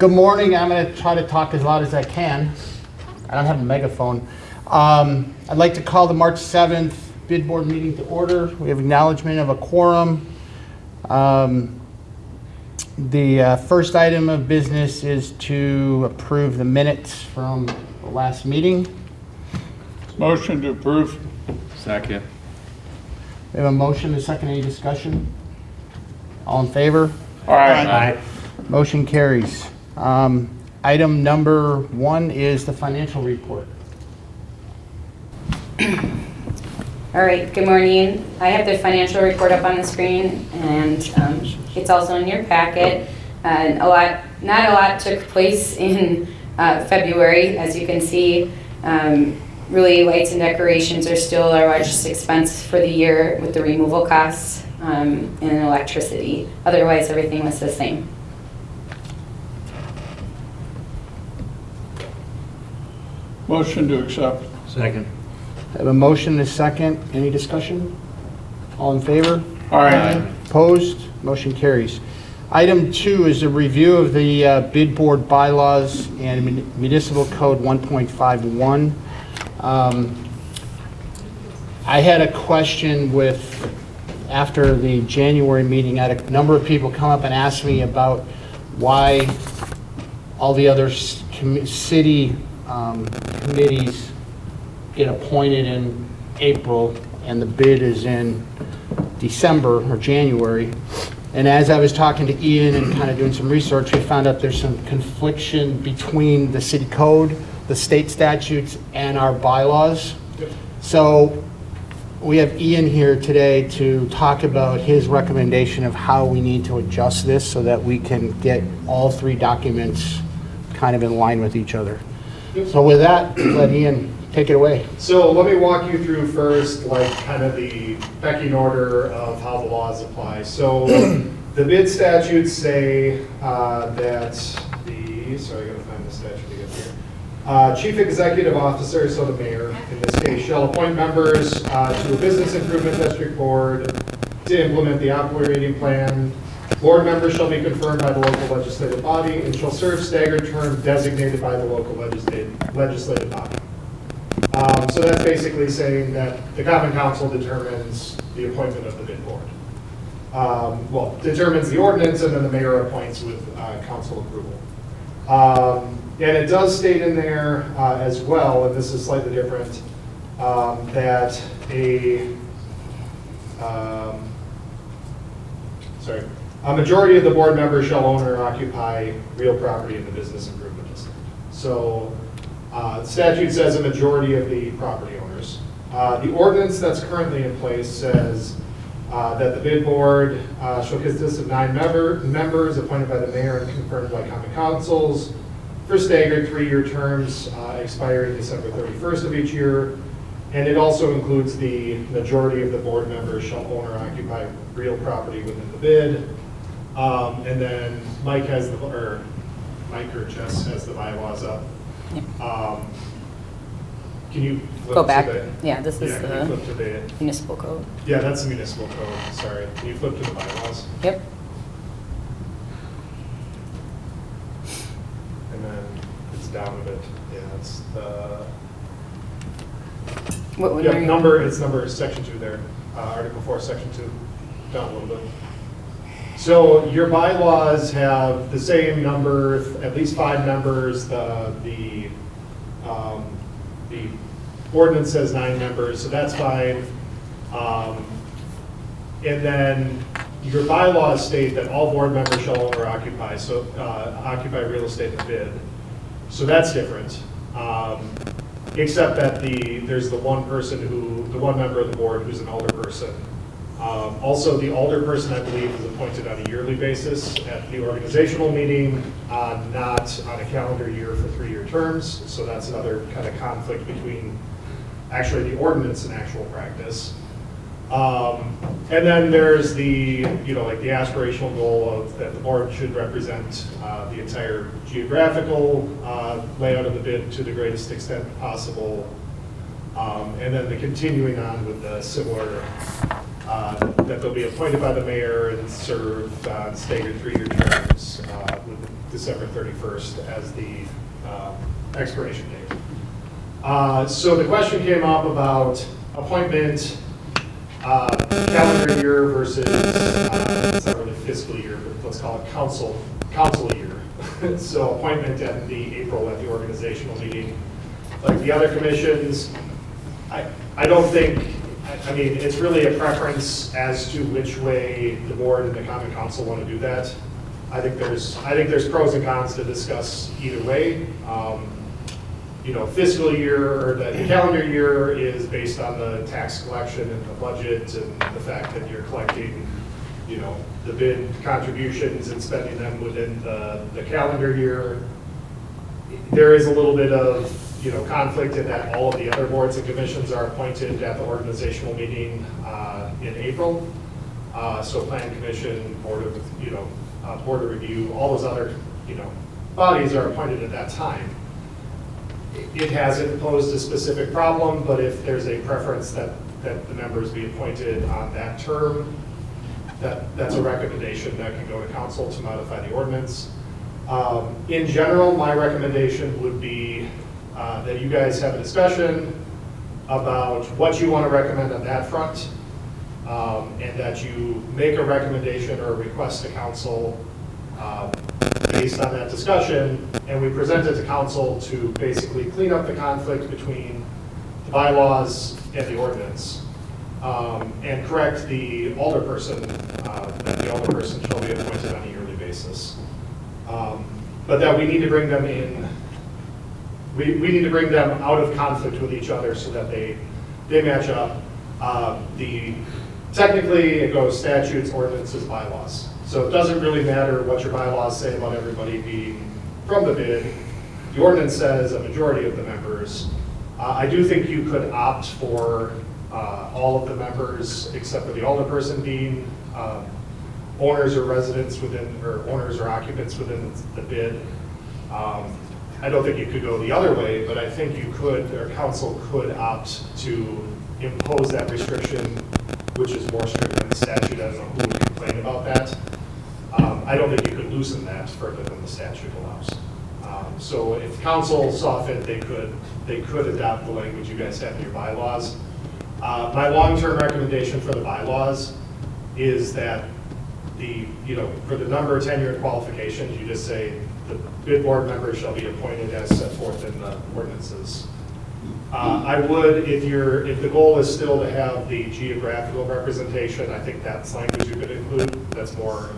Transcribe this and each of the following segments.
Good morning. I'm going to try to talk as loud as I can. I don't have a megaphone. I'd like to call the March 7th bid board meeting to order. We have acknowledgement of a quorum. The first item of business is to approve the minutes from the last meeting. Motion to approve. Second. We have a motion, a second, any discussion? All in favor? Aye. Motion carries. Item number 1 is the financial report. All right, good morning. I have the financial report up on the screen, and it's also in your packet. Not a lot took place in February, as you can see. Really, lights and decorations are still our largest expense for the year with the removal costs and electricity. Otherwise, everything was the same. Motion to accept. Second. I have a motion, a second, any discussion? All in favor? Aye. Opposed? Motion carries. Item 2 is a review of the bid board bylaws and Municipal Code 1.51. I had a question after the January meeting, I had a number of people come up and ask me about why all the other city committees get appointed in April and the bid is in December or January. And as I was talking to Ian and kind of doing some research, we found out there's some confliction between the city code, the state statutes, and our bylaws. So we have Ian here today to talk about his recommendation of how we need to adjust this so that we can get all 3 documents kind of in line with each other. So with that, let Ian take it away. So let me walk you through first, like kind of the pecking order of how the laws apply. So the bid statutes say that sorry, I gotta find the statute again here. Chief Executive Officer, so the mayor in this case, shall appoint members to a business improvement district board to implement the operating plan. Board members shall be confirmed by the local legislative body and shall serve staggered term designated by the local legislative body. So that's basically saying that the Common Council determines the appointment of the bid board. Well, determines the ordinance and then the mayor appoints with council approval. And it does state in there as well, and this is slightly different, that a majority of the board members shall own or occupy real property in the business improvement district. So the statute says a majority of the property owners. The ordinance that's currently in place says that the bid board shall consist of 9 members appointed by the mayor and confirmed by common councils for staggered 3-year terms expiring December 31st of each year. And it also includes the majority of the board members shall own or occupy real property within the bid. And then Mike or Jess has the bylaws up. Can you flip Go back. to the, Yeah, this is can you flip to the, municipal code. yeah, that's the municipal code, sorry. Can you flip to the bylaws? Yep. And then it's down a bit. Yeah, it's the, What would yeah, number section 2 there. Article 4, section 2, down a little bit. So your bylaws have the same number, at least 5 members. The ordinance says 9 members, so that's fine. And then your bylaws state that all board members shall own or occupy, so occupy real estate in the bid. So that's different, except that there's the one member of the board who's an alder person. Also, the alder person, I believe, is appointed on a yearly basis at the organizational meeting, not on a calendar year for 3-year terms. So that's another kind of conflict between actually the ordinance and actual practice. And then there's the, like the aspirational goal of that the board should represent the entire geographical layout of the bid to the greatest extent possible. And then the continuing on with the similar that they'll be appointed by the mayor and serve staggered 3-year terms with December 31st as the expiration date. So the question came up about appointment calendar year versus, it's not really fiscal year, but let's call it council year. So appointment at the April at the organizational meeting. Like the other commissions, I don't think, I mean, it's really a preference as to which way the board and the common council want to do that. I think there's pros and cons to discuss either way. You know, fiscal year or the calendar year is based on the tax collection and the budget and the fact that you're collecting, you know, the bid contributions and spending them within the calendar year. There is a little bit of, you know, conflict in that all of the other boards and commissions are appointed at the organizational meeting in April. So Plan Commission, Board of Review, all those other, you know, bodies are appointed at that time. It hasn't posed a specific problem, but if there's a preference that the members be appointed on that term, that's a recommendation that can go to council to modify the ordinance. In general, my recommendation would be that you guys have a discussion about what you want to recommend on that front, and that you make a recommendation or a request to council based on that discussion, and we present it to council to basically clean up the conflict between the bylaws and the ordinance, and correct the alderperson, that the alderperson shall be appointed on a yearly basis. But that we need to bring them in, we need to bring them out of conflict with each other so that they match up. Technically, it goes statutes, ordinances, bylaws. So it doesn't really matter what your bylaws say about everybody being from the bid. The ordinance says a majority of the members. I do think you could opt for all of the members except for the alderperson being owners or residents within, or owners or occupants within the bid. I don't think you could go the other way, but I think you could, or council could opt to impose that restriction, which is more strict than the statute. I don't know who would complain about that. I don't think you could loosen that further than the statute allows. So if council saw fit, they could adopt the language you guys have in your bylaws. My long-term recommendation for the bylaws is that for the number of tenure qualifications, you just say the bid board members shall be appointed as set forth in the ordinances. I would, if the goal is still to have the geographical representation, I think that's language you could include. That's more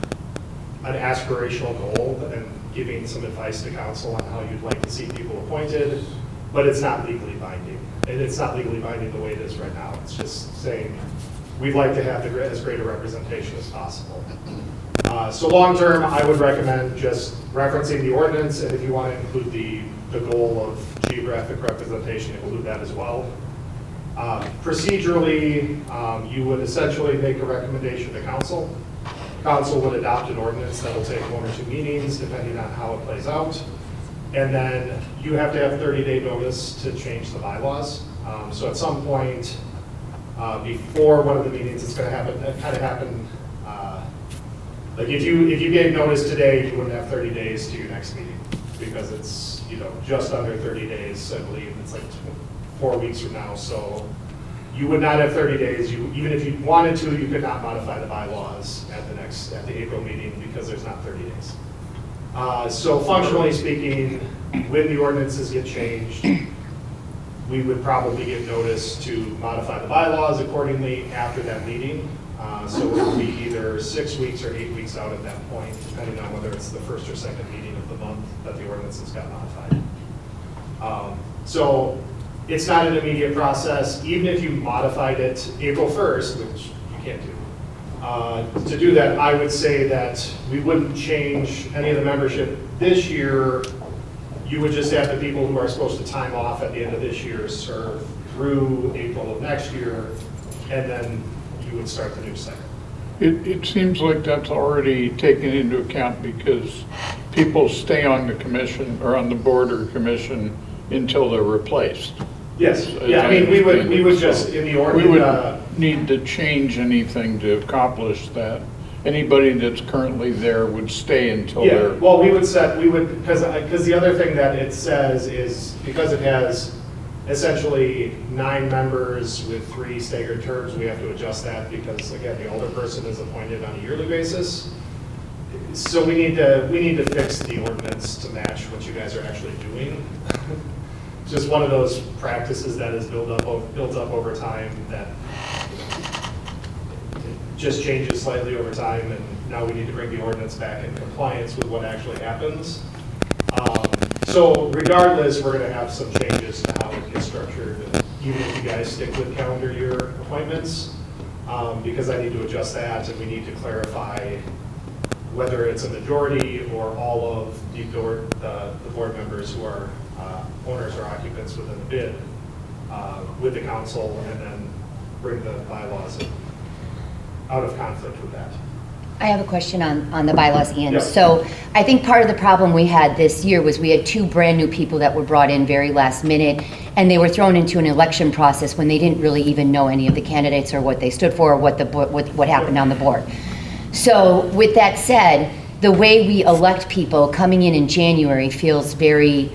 an aspirational goal and giving some advice to council on how you'd like to see people appointed, but it's not legally binding. And it's not legally binding the way it is right now. It's just saying we'd like to have as great a representation as possible. So long term, I would recommend just referencing the ordinance, and if you want to include the goal of geographic representation, include that as well. Procedurally, you would essentially make a recommendation to council. Council would adopt an ordinance that will take 1 or 2 meetings, depending on how it plays out. And then you have to have 30-day notice to change the bylaws. So at some point before one of the meetings, it's going to happen. It kind of happened. Like if you gave notice today, you wouldn't have 30 days to your next meeting because it's just under 30 days. I believe it's like 4 weeks from now. So you would not have 30 days. Even if you wanted to, you could not modify the bylaws at the April meeting because there's not 30 days. So functionally speaking, when the ordinances get changed, we would probably give notice to modify the bylaws accordingly after that meeting. So it would be either 6 weeks or 8 weeks out at that point, depending on whether it's the first or second meeting of the month that the ordinances got modified. So it's not an immediate process. Even if you modified it April 1st, which you can't do, to do that, I would say that we wouldn't change any of the membership this year. You would just have the people who are supposed to time off at the end of this year serve through April of next year, and then you would start the new cycle. It seems like that's already taken into account because people stay on the commission or on the board or commission until they're replaced. Yes, As yeah, I mean, we would understand it. just, in the We ordinance, would need to change anything to accomplish that. Anybody that's currently there would stay until yeah, they're, well, because the other thing that it says is, because it has essentially 9 members with 3 staggered terms, we have to adjust that because, again, the older person is appointed on a yearly basis. So we need to fix the ordinance to match what you guys are actually doing. Just one of those practices that is built up over time that just changes slightly over time, and now we need to bring the ordinance back in compliance with what actually happens. So regardless, we're going to have some changes to how it gets structured, even if you guys stick with calendar year appointments, because I need to adjust that, and we need to clarify whether it's a majority or all of the board members who are owners or occupants within the bid with the council, and then bring the bylaws out of conflict with that. I have a question on the bylaws, Ian. Yeah. So I think part of the problem we had this year was we had 2 brand-new people that were brought in very last minute, and they were thrown into an election process when they didn't really even know any of the candidates or what they stood for or what happened on the board. So with that said, the way we elect people coming in January feels very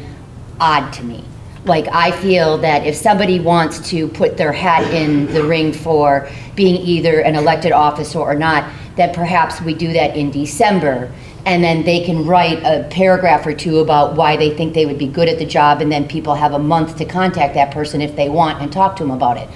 odd to me. Like, I feel that if somebody wants to put their hat in the ring for being either an elected officer or not, that perhaps we do that in December, and then they can write a paragraph or 2 about why they think they would be good at the job, and then people have a month to contact that person if they want and talk to them about it.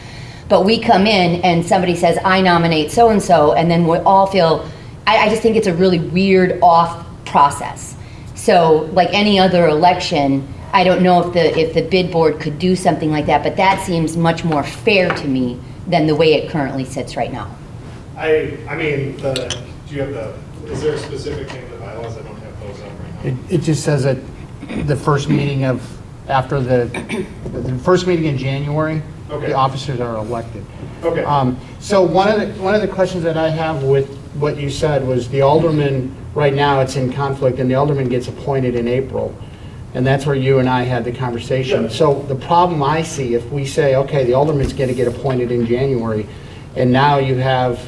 But we come in and somebody says, I nominate so-and-so, and then we all feel, I just think it's a really weird off process. So like any other election, I don't know if the bid board could do something like that, but that seems much more fair to me than the way it currently sits right now. I mean, is there a specific thing in the bylaws? I don't have those up right now. It just says that the first meeting after the first meeting in January, Okay. the officers are elected. Okay. So one of the questions that I have with what you said was the alderman, right now it's in conflict, and the alderman gets appointed in April. And that's where you and I had the conversation. Yeah. So the problem I see, if we say, okay, the alderman's going to get appointed in January, and now you have,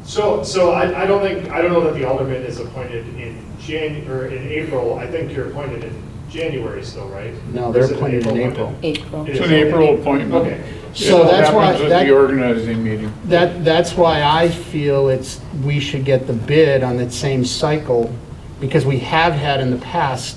So I don't know that the alderman is appointed in April. I think you're appointed in January still, right? no, Or they're is it an appointed in April. appointment? April. It it's is an April appointment. Okay. So It that's why, happens at the organizing meeting. that's why I feel we should get the bid on that same cycle, because we have had in the past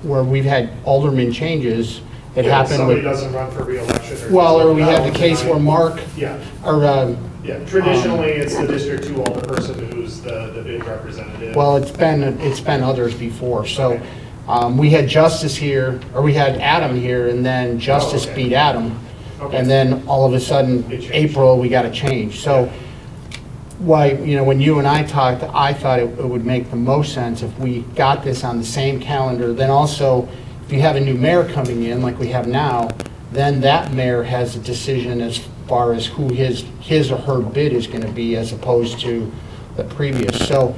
where we've had alderman changes. It Yeah, happened somebody with, doesn't run for reelection. or we had the case where Mark, Yeah, or, yeah. Traditionally, it's the District 2 alder person who's the bid representative. well, it's been others before. So Okay. we had Justice here, or we had Adam here, and then Justice okay. beat Adam. Okay. And then all of a sudden, It changed. April, we got to change. So why, when you and I talked, I thought it would make the most sense if we got this on the same calendar. Then also, if you have a new mayor coming in, like we have now, then that mayor has a decision as far as who his or her bid is going to be, as opposed to the previous. So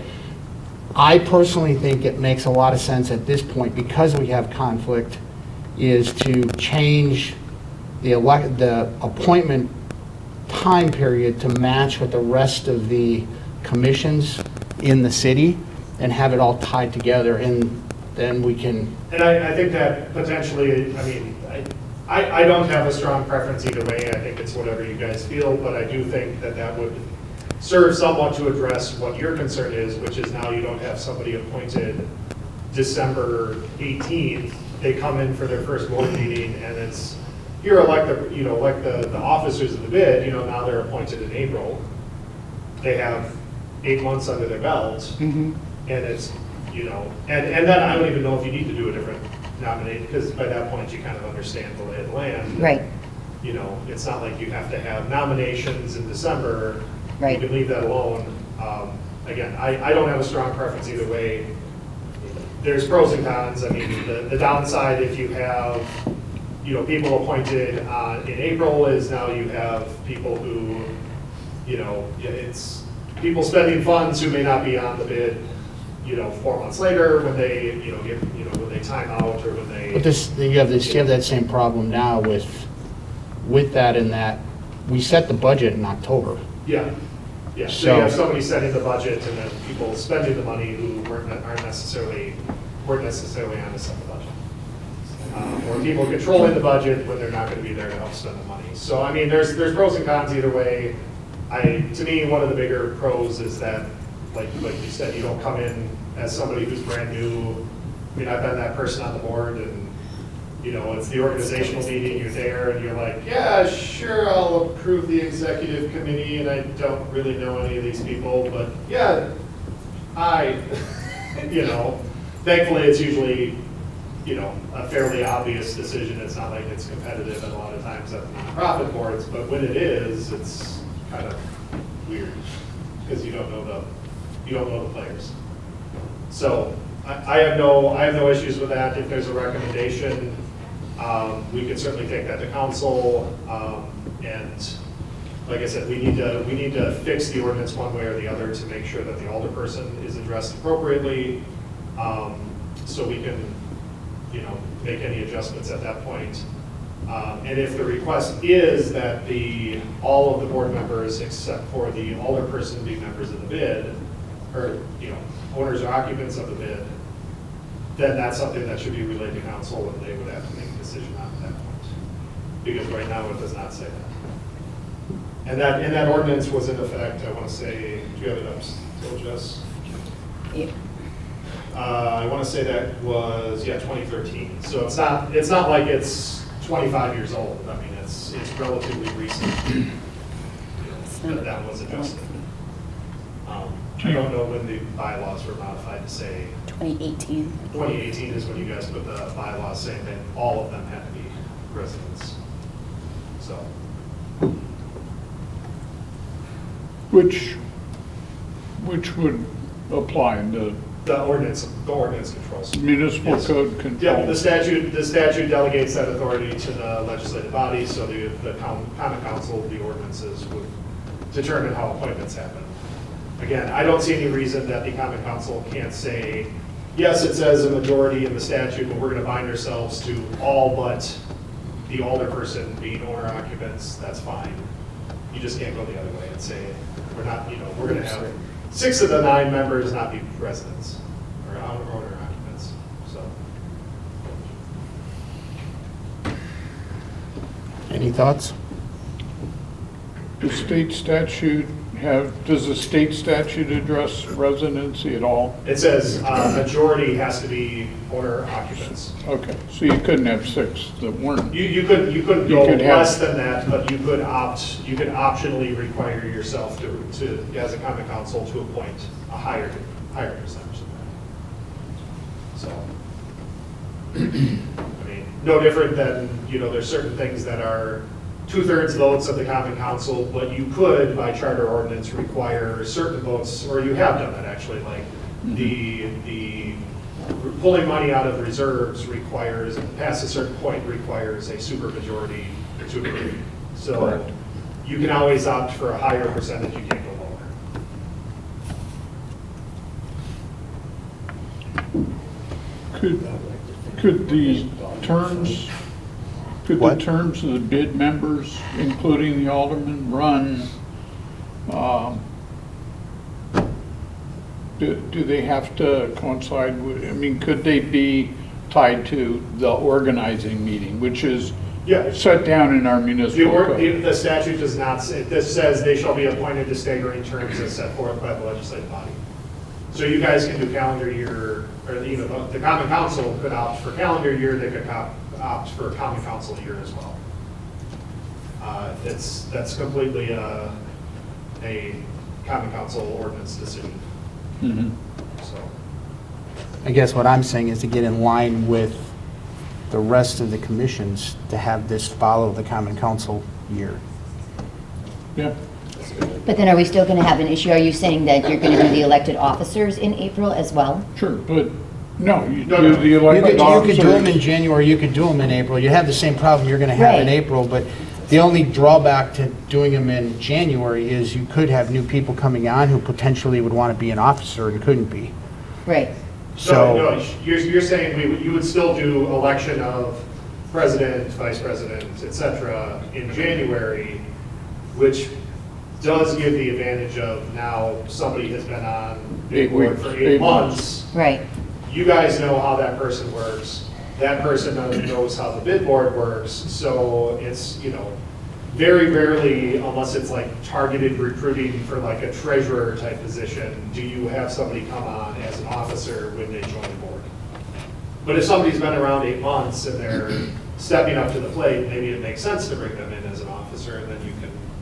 I personally think it makes a lot of sense at this point, because we have conflict, is to change the appointment time period to match with the rest of the commissions in the city, and have it all tied together, and then we can, And I think that potentially, I mean, I don't have a strong preference either way. I think it's whatever you guys feel, but I do think that would serve somewhat to address what your concern is, which is now you don't have somebody appointed December 18th. They come in for their first board meeting, and it's, you're like the officers of the bid, now they're appointed in April. They have 8 months under their belt, and it's, and then I don't even know if you need to do a different nominate, because by that point you kind of understand the lay of the land. Right. It's not like you have to have nominations in December. Right. You can leave that alone. Again, I don't have a strong preference either way. There's pros and cons. I mean, the downside, if you have, people appointed in April, is now you have people who, it's people spending funds who may not be on the bid, 4 months later when they, when they time out, or when they. but you have that same problem now with with that in that we set the budget in October. Yeah, yeah. So So- you have somebody setting the budget and then people spending the money who weren't necessarily on to set the budget. Or people controlling the budget when they're not going to be there to help spend the money. So, I mean, there's pros and cons either way. To me, one of the bigger pros is that, like you said, you don't come in as somebody who's brand new. I mean, I've been that person on the board and, you know, it's the organizational meeting, you're there and you're like, yeah, sure, I'll approve the executive committee and I don't really know any of these people, but yeah, you know, thankfully it's usually, you know, a fairly obvious decision. It's not like it's competitive and a lot of times at the nonprofit boards, but when it is, it's kind of weird because you don't know the players. So I have no issues with that. If there's a recommendation, we can certainly take that to council. And like I said, we need to fix the ordinance one way or the other to make sure that the alderperson is addressed appropriately. So we can, you know, make any adjustments at that point. And if the request is that all of the board members except for the alderperson be members of the bid, or, you know, owners or occupants of the bid, then that's something that should be relayed to council and they would have to make a decision on at that point. Because right now it does not say that. And that ordinance was in effect, I want to say, do you have it up still, Jess? Yeah. I want to say that was, 2013. So it's not like it's 25 years old. I mean, it's relatively recent that was adjusted. I don't know when the bylaws were modified to say 2018. 2018 is when you guys put the bylaws saying that all of them had to be residents. So. Which would apply to The ordinance controls. municipal Yes. code Yeah, control? the statute delegates that authority to the legislative body, so the common council, the ordinances would determine how appointments happen. Again, I don't see any reason that the common council can't say, yes, it says a majority in the statute, but we're gonna bind ourselves to all but the alderperson being owner occupants, that's fine. You just can't go the other way and say, we're not, you know, we're gonna have 6 of the 9 members not be residents or owner occupants, so. Any thoughts? Does the state statute address residency at all? It says majority has to be owner occupants. Okay, so you couldn't have 6 that weren't. You couldn't You go could have- less than that, but you could optionally require yourself to, as a common council, to appoint a higher percentage of that. So, I mean, no different than, you know, there's certain things that are 2/3 votes of the common council, but you could, by charter ordinance, require certain votes, or you have done that actually, like the pulling money out of reserves requires, past a certain point, requires a supermajority to agree. So Correct. you can always opt for a higher percentage, you can't go lower. Could the terms What? of the bid members, including the alderman, run, do they have to coincide with, I mean, could they be tied to the organizing meeting, which is Yeah. set down in our municipal code? The statute does not say, this says they shall be appointed to staggering terms as set forth by the legislative body. So you guys can do calendar year, or, you know, the common council could opt for calendar year, they could opt for common council year as well. That's completely a common council ordinance decision, Mhm. so. I guess what I'm saying is to get in line with the rest of the commissions to have this follow the common council year. Yeah, But then are we still going to have an issue? Are you saying that you're going to do the elected officers in April as well? sure, but no, you No, do no. the You elected could do them in officers. January, you could do them in April. You have the same problem you're going to have in Right. April, but the only drawback to doing them in January is you could have new people coming on who potentially would want to be an officer and couldn't be. Right. No, you're saying you would still do election of president, vice president, et cetera, in January, which does give the advantage of now somebody has been on the 8 board weeks, for 8 8 months. Right. You guys know how that person works. That person knows how the bid board works. So it's, very rarely, unless it's like targeted recruiting for like a treasurer type position, do you have somebody come on as an officer when they join the board. But if somebody's been around 8 months and they're stepping up to the plate, maybe it makes sense to bring them in as an officer, and then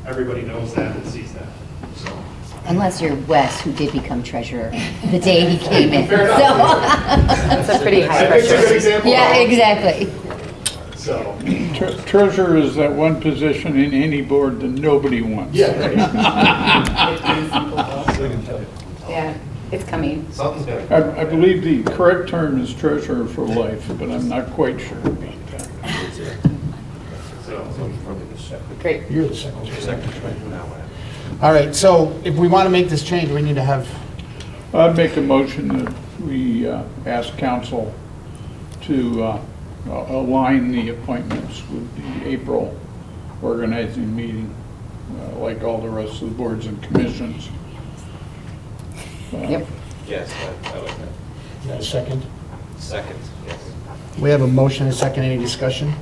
everybody knows that and sees that, so. Unless you're Wes, who did become treasurer the day he came in. Fair enough. That's a pretty high I think it's a good pressure. example. Yeah, exactly. So, Treasurer is that one position in any board that nobody wants. yeah. Right. Yeah, it's coming. Something's good. I believe the correct term is treasurer for life, but I'm not quite sure about that. So, Great. You're the secretary. All right, so if we want to make this change, we need to have, I'd make a motion that we ask council to align the appointments with the April organizing meeting, like all the rest of the boards and commissions. Yep. Yes, I like that. is that a second? Second, yes. We have a motion and a second. Any discussion?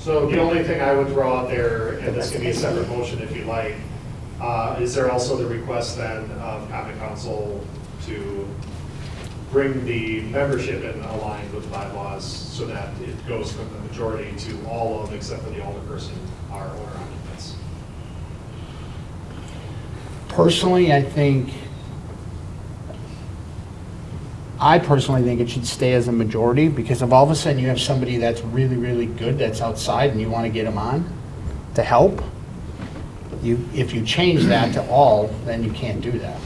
so the only thing I would throw out there, and this can be a separate motion if you like, is there also the request then of common council to bring the membership in aligned with bylaws so that it goes from the majority to all of, except for the alderperson, are owner occupants. Personally, I personally think it should stay as a majority, because if all of a sudden you have somebody that's really, really good that's outside and you want to get them on to help, if you change that to all, then you can't do that.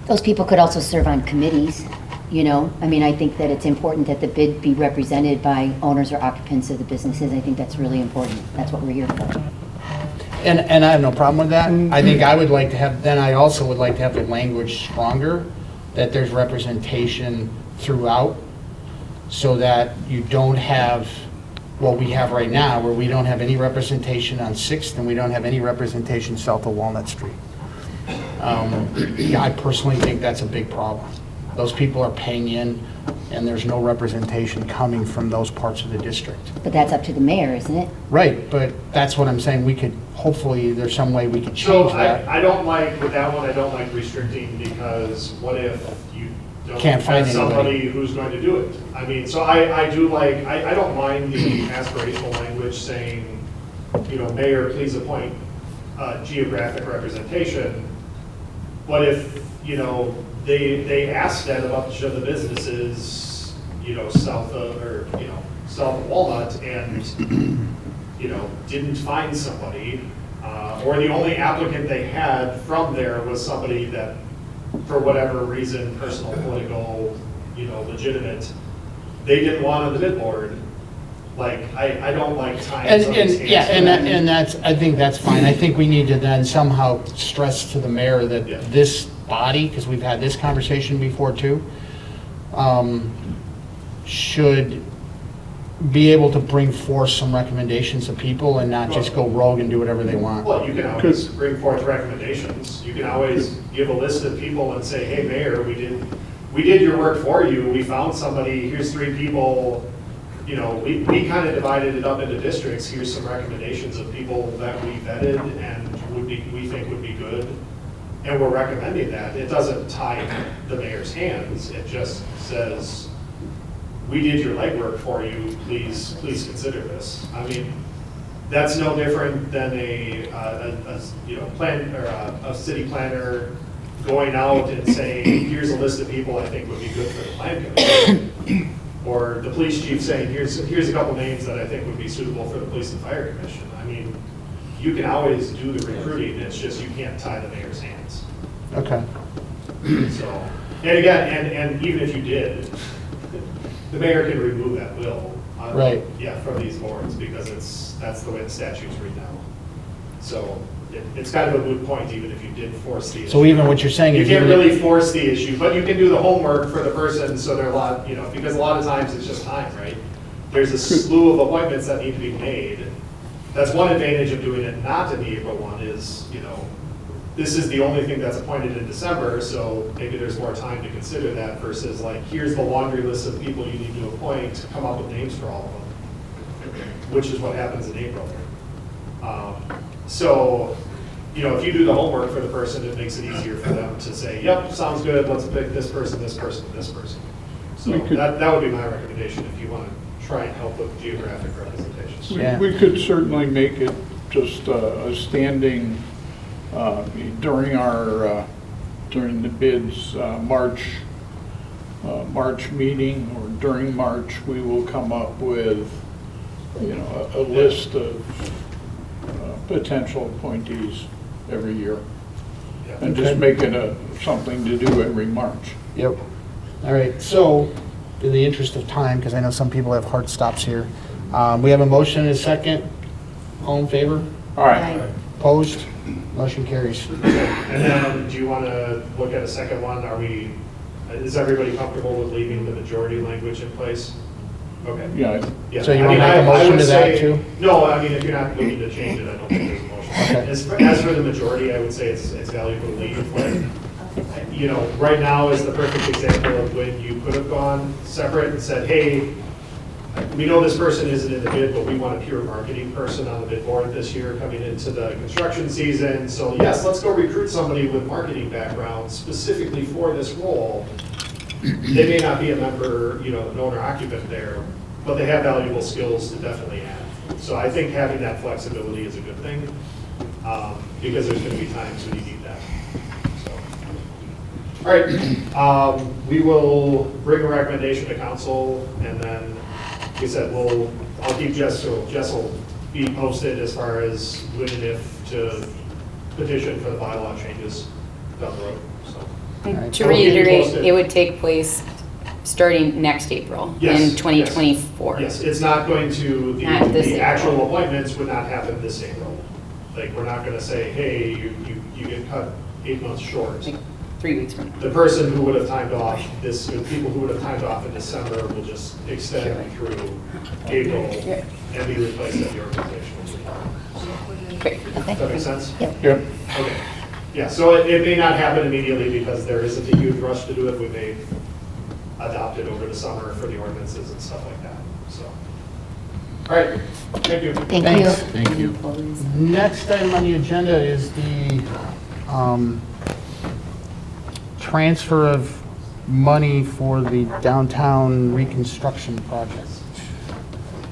Those people could also serve on committees, I mean, I think that it's important that the bid be represented by owners or occupants of the businesses. I think that's really important. That's what we're here for. And I have no problem with that. I think I would like to have, then I also would like to have the language stronger, that there's representation throughout, so that you don't have what we have right now, where we don't have any representation on 6th and we don't have any representation south of Walnut Street. Yeah, I personally think that's a big problem. Those people are paying in, and there's no representation coming from those parts of the district. But that's up to the mayor, isn't it? Right, but that's what I'm saying, we could, hopefully, there's some way we could So change that. I don't like, with that one, I don't like restricting, because what if you don't Can't find have somebody anybody. who's going to do it? I mean, so I do like, I don't mind the aspirational language saying, mayor, please appoint geographic representation. But if, they asked at a bunch of the businesses, south of Walnut, and, didn't find somebody, or the only applicant they had from there was somebody that, for whatever reason, personal, political, legitimate, they didn't want on the bid board. Like, I don't like tying And, somebody's and, yeah, hands to that. and that's, I think that's fine. I think we need to then somehow stress to the mayor Yeah. that this body, because we've had this conversation before too, should be able to bring forth some recommendations of people and not just go rogue and do whatever they want. Well, you can always bring forth recommendations. You can always give a list of people and say, hey, mayor, we did your work for you. We found somebody, here's 3 people. We kind of divided it up into districts. Here's some recommendations of people that we vetted and we think would be good. And we're recommending that. It doesn't tie the mayor's hands. It just says, we did your legwork for you. Please consider this. I mean, that's no different than a city planner going out and saying, here's a list of people I think would be good for the plan commission. Or the police chief saying, here's a couple names that I think would be suitable for the police and fire commission. I mean, you can always do the recruiting, it's just you can't tie the mayor's hands. Okay. So, and again, and even if you did, the mayor can remove that will. Right. Yeah, from these boards, because that's the way the statutes read now. So, it's kind of a moot point even if you did force the issue. So even what you're saying You is can't even- really force the issue, but you can do the homework for the person, so there are a lot, because a lot of times it's just time, right? There's a slew of appointments that need to be made. That's one advantage of doing it not in the April one is, this is the only thing that's appointed in December, so maybe there's more time to consider that versus like, here's the laundry list of people you need to appoint, come up with names for all of them, which is what happens in April. So, if you do the homework for the person, it makes it easier for them to say, yep, sounds good, let's pick this person, this person, and this person. So We could- that would be my recommendation if you want to try and help with geographic representation. Yeah. We could certainly make it just a standing, during the bids, March meeting, or during March, we will come up with, a list of potential appointees every year. Yeah. And just make it something to do every March. Yep. All right, so in the interest of time, because I know some people have hard stops here, we have a motion and a second. All in favor? All right. Opposed? Motion carries. And then, do you want to look at a second one? Is everybody comfortable with leaving the majority language in place? Okay. Yeah, Yeah, So you I wanna mean, make a I motion would to that, say- too? No, I mean, if you're not looking to change it, I don't think there's a motion. Okay. As for the majority, I would say it's valuable to leave. Like, right now is the perfect example of when you could have gone separate and said, hey, we know this person isn't in the bid, but we want a pure marketing person on the bid board this year coming into the construction season. So yes, let's go recruit somebody with marketing background specifically for this role. They may not be a member, an owner occupant there, but they have valuable skills to definitely add. So I think having that flexibility is a good thing, because there's going to be times when you need that. So, all right, we will bring a recommendation to council, and then, like I said, I'll keep Jess, so Jess will be posted as far as when and if to petition for the bylaw changes down the road, so. Right. To I'll keep you reiterate, posted. it would take place starting next April Yes, in yes. 2024. Yes, it's not going to, Not this the actual April. appointments would not happen this April. Like, we're not gonna say, hey, you get cut 8 months short. Like 3 weeks from now. The person who would have timed off the people who would have timed off in December will just extend through April Yeah. and be replaced at the organizational. Great. Does that make sense? Yep. Okay. Yeah, so it may not happen immediately because there isn't a huge rush to do it. We may adopt it over the summer for the ordinances and stuff like that, so. All right, thank you. Thank Thanks. you. Thank you. Next item on the agenda is the transfer of money for the downtown reconstruction project.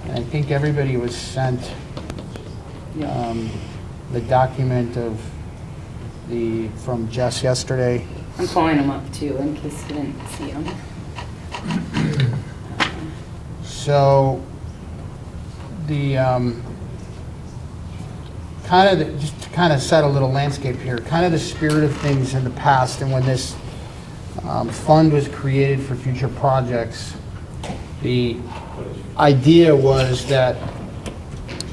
And I think everybody was sent the document from Jess yesterday. I'm pulling them up too, in case you didn't see them. So the just to kind of set a little landscape here, kind of the spirit of things in the past, and when this fund was created for future projects, the idea was that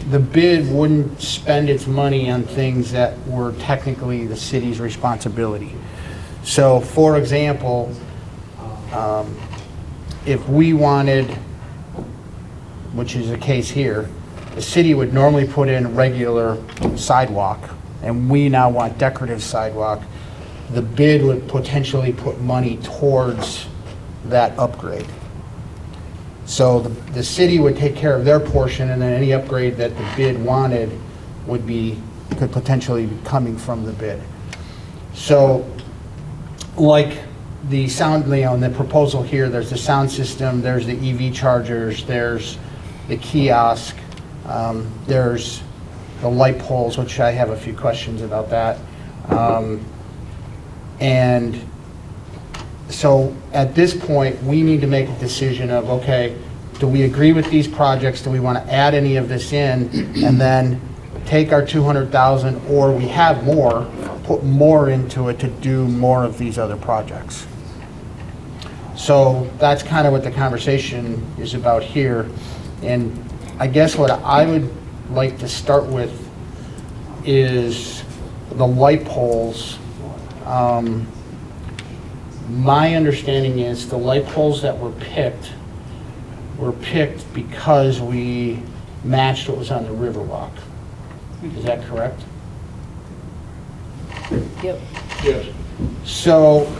the bid wouldn't spend its money on things that were technically the city's responsibility. So, for example, if we wanted, which is the case here, the city would normally put in regular sidewalk, and we now want decorative sidewalk, the bid would potentially put money towards that upgrade. So the city would take care of their portion, and then any upgrade that the bid wanted could potentially be coming from the bid. So, like the sound, in the proposal here, there's the sound system, there's the EV chargers, there's the kiosk, there's the light poles, which I have a few questions about that. And so at this point, we need to make a decision of, okay, do we agree with these projects? Do we want to add any of this in? And then take our 200,000, or we have more, put more into it to do more of these other projects. So that's kind of what the conversation is about here. And I guess what I would like to start with is the light poles, my understanding is the light poles that were picked because we matched what was on the Riverwalk. Is that correct? Yep. Yes. So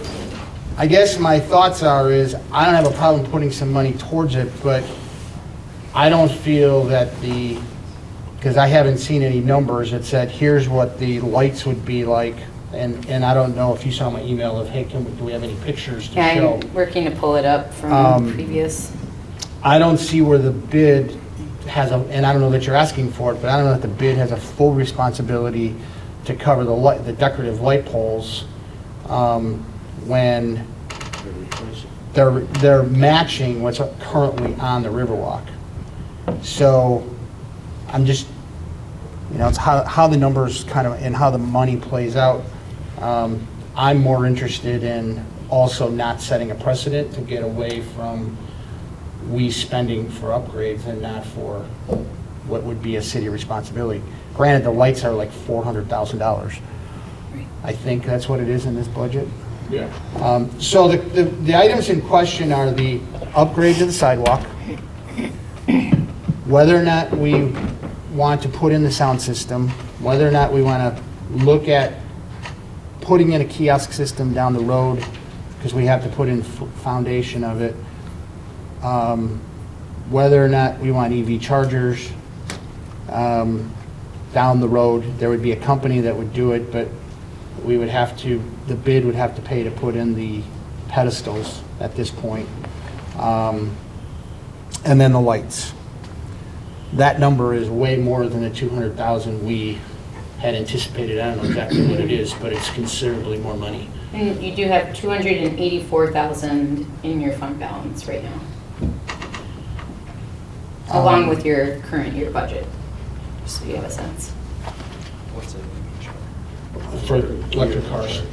I guess my thoughts are is I don't have a problem putting some money towards it, but I don't feel that because I haven't seen any numbers that said, here's what the lights would be like. And I don't know if you saw my email of, hey, do we have any pictures to Yeah, show? I'm working to pull it up from previous. I don't see where the bid has and I don't know that you're asking for it, but I don't know that the bid has a full responsibility to cover the decorative light poles when they're matching what's currently on the Riverwalk. So I'm just, it's how the numbers kind of, and how the money plays out. I'm more interested in also not setting a precedent to get away from we spending for upgrades and not for what would be a city responsibility. Granted, the lights are like $400,000. I think that's what it is in this budget. Yeah. So the items in question are the upgrade to the sidewalk, whether or not we want to put in the sound system, whether or not we want to look at putting in a kiosk system down the road, because we have to put in foundation of it, whether or not we want EV chargers down the road. There would be a company that would do it, but we would have to, the bid would have to pay to put in the pedestals at this point. And then the lights. That number is way more than the 200,000 we had anticipated. I don't know exactly what it is, but it's considerably more money. And you do have 284,000 in your fund balance right now, along with your current year budget, just so you have a sense. What's it? For electric cars.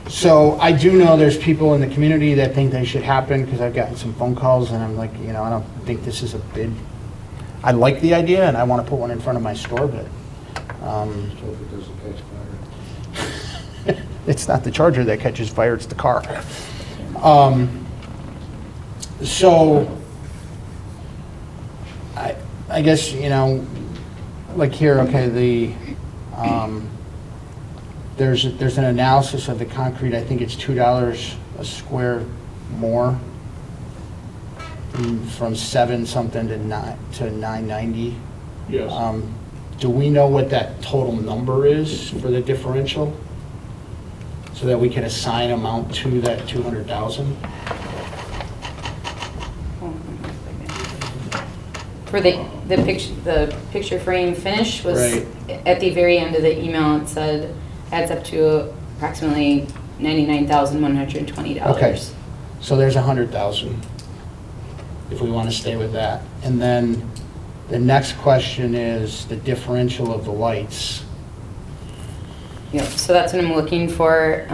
So I do know there's people in the community that think they should happen, because I've gotten some phone calls and I'm like, I don't think this is a bid. I like the idea and I want to put one in front of my store, but it's not the charger that catches fire, it's the car. So I guess, like here, okay, there's an analysis of the concrete. I think it's $2 a square more, from 7 something to 990. Yes. Do we know what that total number is for the differential, so that we can assign amount to that 200,000? For the picture frame finish was Right. at the very end of the email. It said adds up to approximately $99,120. Okay, so there's 100,000, if we want to stay with that. And then the next question is the differential of the lights. Yep. So that's what I'm looking for,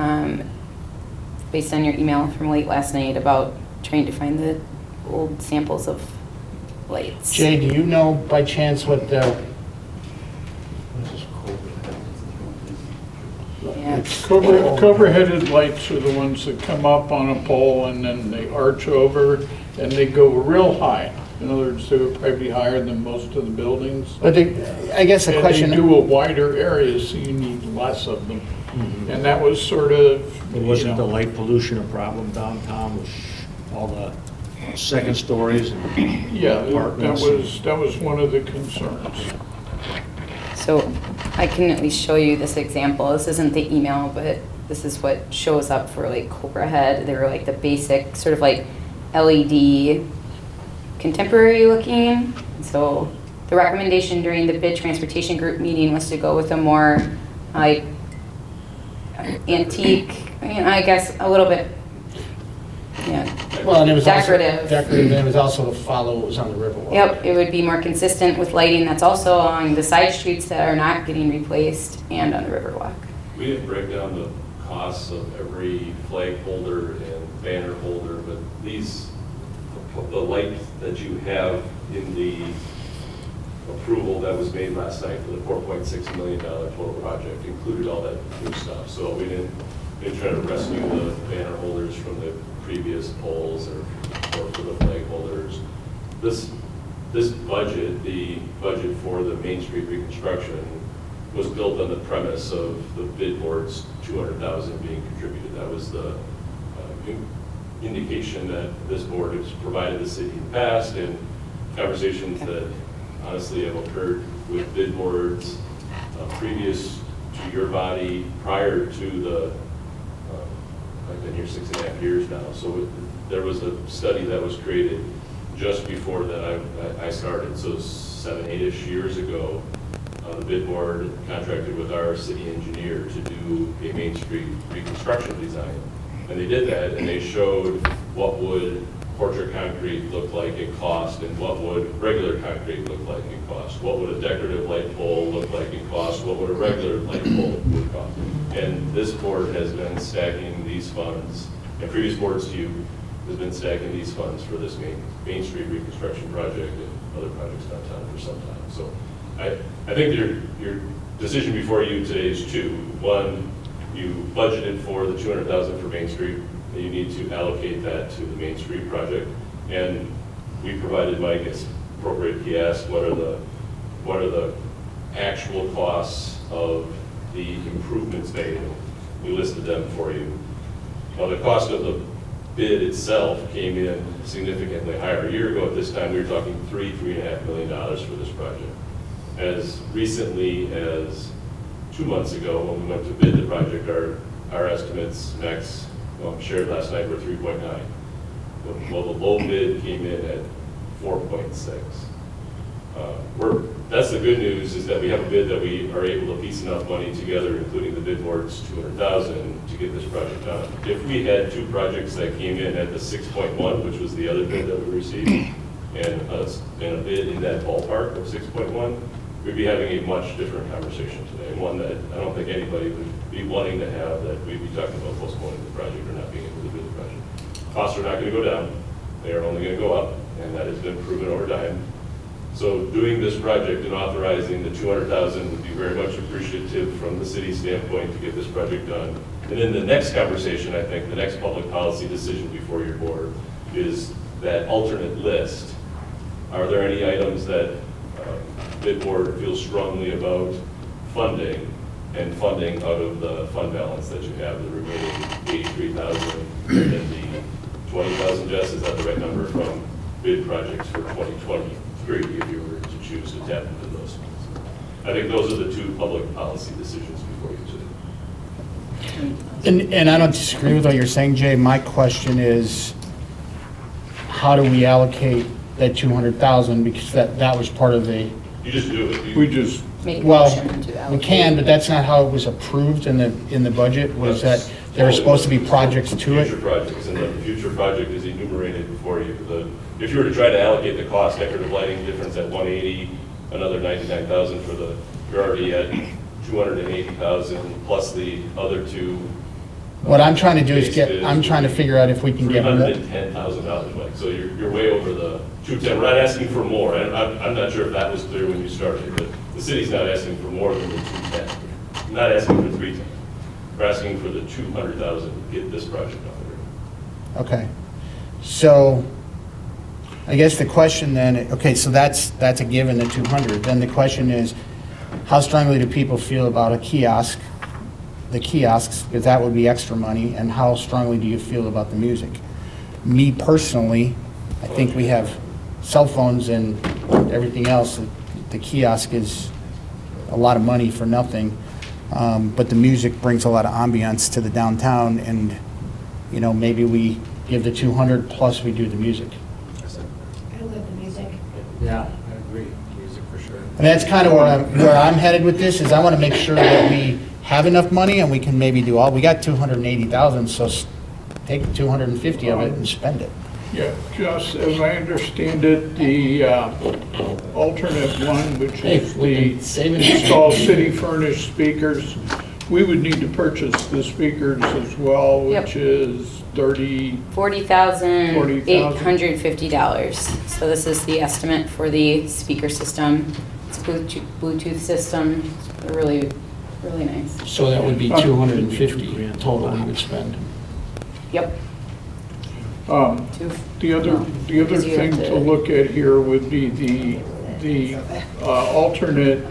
based on your email from late last night about trying to find the old samples of lights. Jay, do you know by chance what the... Yeah. Cobra-headed lights are the ones that come up on a pole and then they arch over and they go real high. In other words, they would probably be higher than most of the buildings. But I guess the question... And they do a wider area, so you need less of them. And that was sort of, It wasn't the light pollution a problem downtown with all the second stories and yeah, apartments? that was one of the concerns. So I can at least show you this example. This isn't the email, but this is what shows up for like Cobra Head. They were like the basic sort of like LED contemporary looking. So the recommendation during the bid transportation group meeting was to go with a more like antique, I guess a little bit, Well, and it was decorative. Also decorative, and it was also to follow what was on the Riverwalk. Yep, it would be more consistent with lighting that's also along the side streets that are not getting replaced and on the Riverwalk. We didn't break down the costs of every flag holder and banner holder, but the light that you have in the approval that was made last night for the $4.6 million total project included all that new stuff. So we didn't try to rescue the banner holders from the previous polls or for the flag holders. This budget, the budget for the Main Street reconstruction, was built on the premise of the bid board's $200,000 being contributed. That was the indication that this board has provided the city in the past, and conversations that honestly have occurred with bid boards previous to your body, prior to the, I've been here 6.5 years now, so there was a study that was created just before that I started, so 7-8-ish years ago. The bid board contracted with our city engineer to do a Main Street reconstruction design. And they did that, and they showed what would portrait concrete look like in cost, and what would regular concrete look like in cost. What would a decorative light pole look like in cost? What would a regular light pole would cost? And this board has been stacking these funds, and previous boards to you has been stacking these funds for this Main Street reconstruction project and other projects downtown for some time. So I think your decision before you today is two. One, you budgeted for the $200,000 for Main Street, and you need to allocate that to the Main Street project. And we provided Mike, as appropriate, he asked what are the actual costs of the improvements made. We listed them for you. Now the cost of the bid itself came in significantly higher. A year ago at this time, we were talking $3.5 million for this project. As recently as 2 months ago, when we went to bid the project, our estimates, Max shared last night, were 3.9. Well, the low bid came in at 4.6. That's the good news, is that we have a bid that we are able to piece enough money together, including the bid board's $200,000, to get this project done. If we had two projects that came in at the 6.1, which was the other bid that we received, and a bid in that ballpark of 6.1, we'd be having a much different conversation today, one that I don't think anybody would be wanting to have, that we'd be talking about postponing the project or not being able to do the project. Costs are not going to go down, they are only going to go up, and that has been proven over time. So doing this project and authorizing the $200,000 would be very much appreciative from the city standpoint to get this project done. And in the next conversation, I think the next public policy decision before your board is that alternate list. Are there any items that bid board feels strongly about funding, and funding out of the fund balance that you have, the remaining $83,000 and then the $20,000, Jess, is that the right number, from bid projects for 2023, if you were to choose to tap into those funds? I think those are the two public policy decisions before you today. And I don't disagree with what you're saying, Jay. My question is, how do we allocate that $200,000? Because that was part of the. You just do it. We just, Make a Well, motion to we allocate. can, but that's not how it was approved in the budget. Was that there were supposed to be projects to it? Future projects, and then the future project is enumerated before you. If you were to try to allocate the cost, decorative lighting difference at 180, another 99,000 for the, you're already at 280,000 plus the other two. What I'm trying to do is I'm trying to figure out if we can get more. $310,000, Mike. So you're way over the 210. We're not asking for more. And I'm not sure if that was clear when you started, but the city's not asking for more than the 210. I'm not asking for 310. We're asking for the 200,000 to get this project on the road. Okay. So I guess the question then, okay, so that's a given, the 200. Then the question is, how strongly do people feel about a kiosk, the kiosks, because that would be extra money, and how strongly do you feel about the music? Me personally, I think we have cell phones and everything else. The kiosk is a lot of money for nothing, but the music brings a lot of ambiance to the downtown, and, you know, maybe we give the 200 plus we do the music. I love the music. Yeah, I agree. Music for sure. And that's kind of where I'm headed with this, is I want to make sure that we have enough money and we can maybe do all, we got 280,000, so take 250 of it and spend it. yeah, just as I understand it, the alternate one, which is the install city furnished speakers, we would need to purchase the speakers as well, which Yep. is $40,850. So this is the estimate for the speaker system. It's a Bluetooth system, it's really, really nice. So that would be 250 total we would spend. Yep. The other Because you have thing to look at here would be the alternate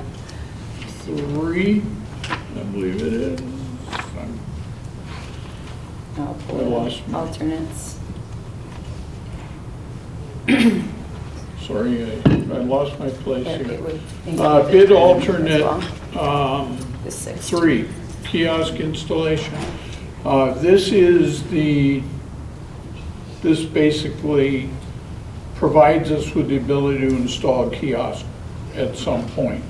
3, I believe it is. I'll I pull lost the my- alternates. Sorry, I lost my place Yeah, it here. would include Bid the time alternate as well. The 6th. 3, kiosk installation. This basically provides us with the ability to install a kiosk at some point.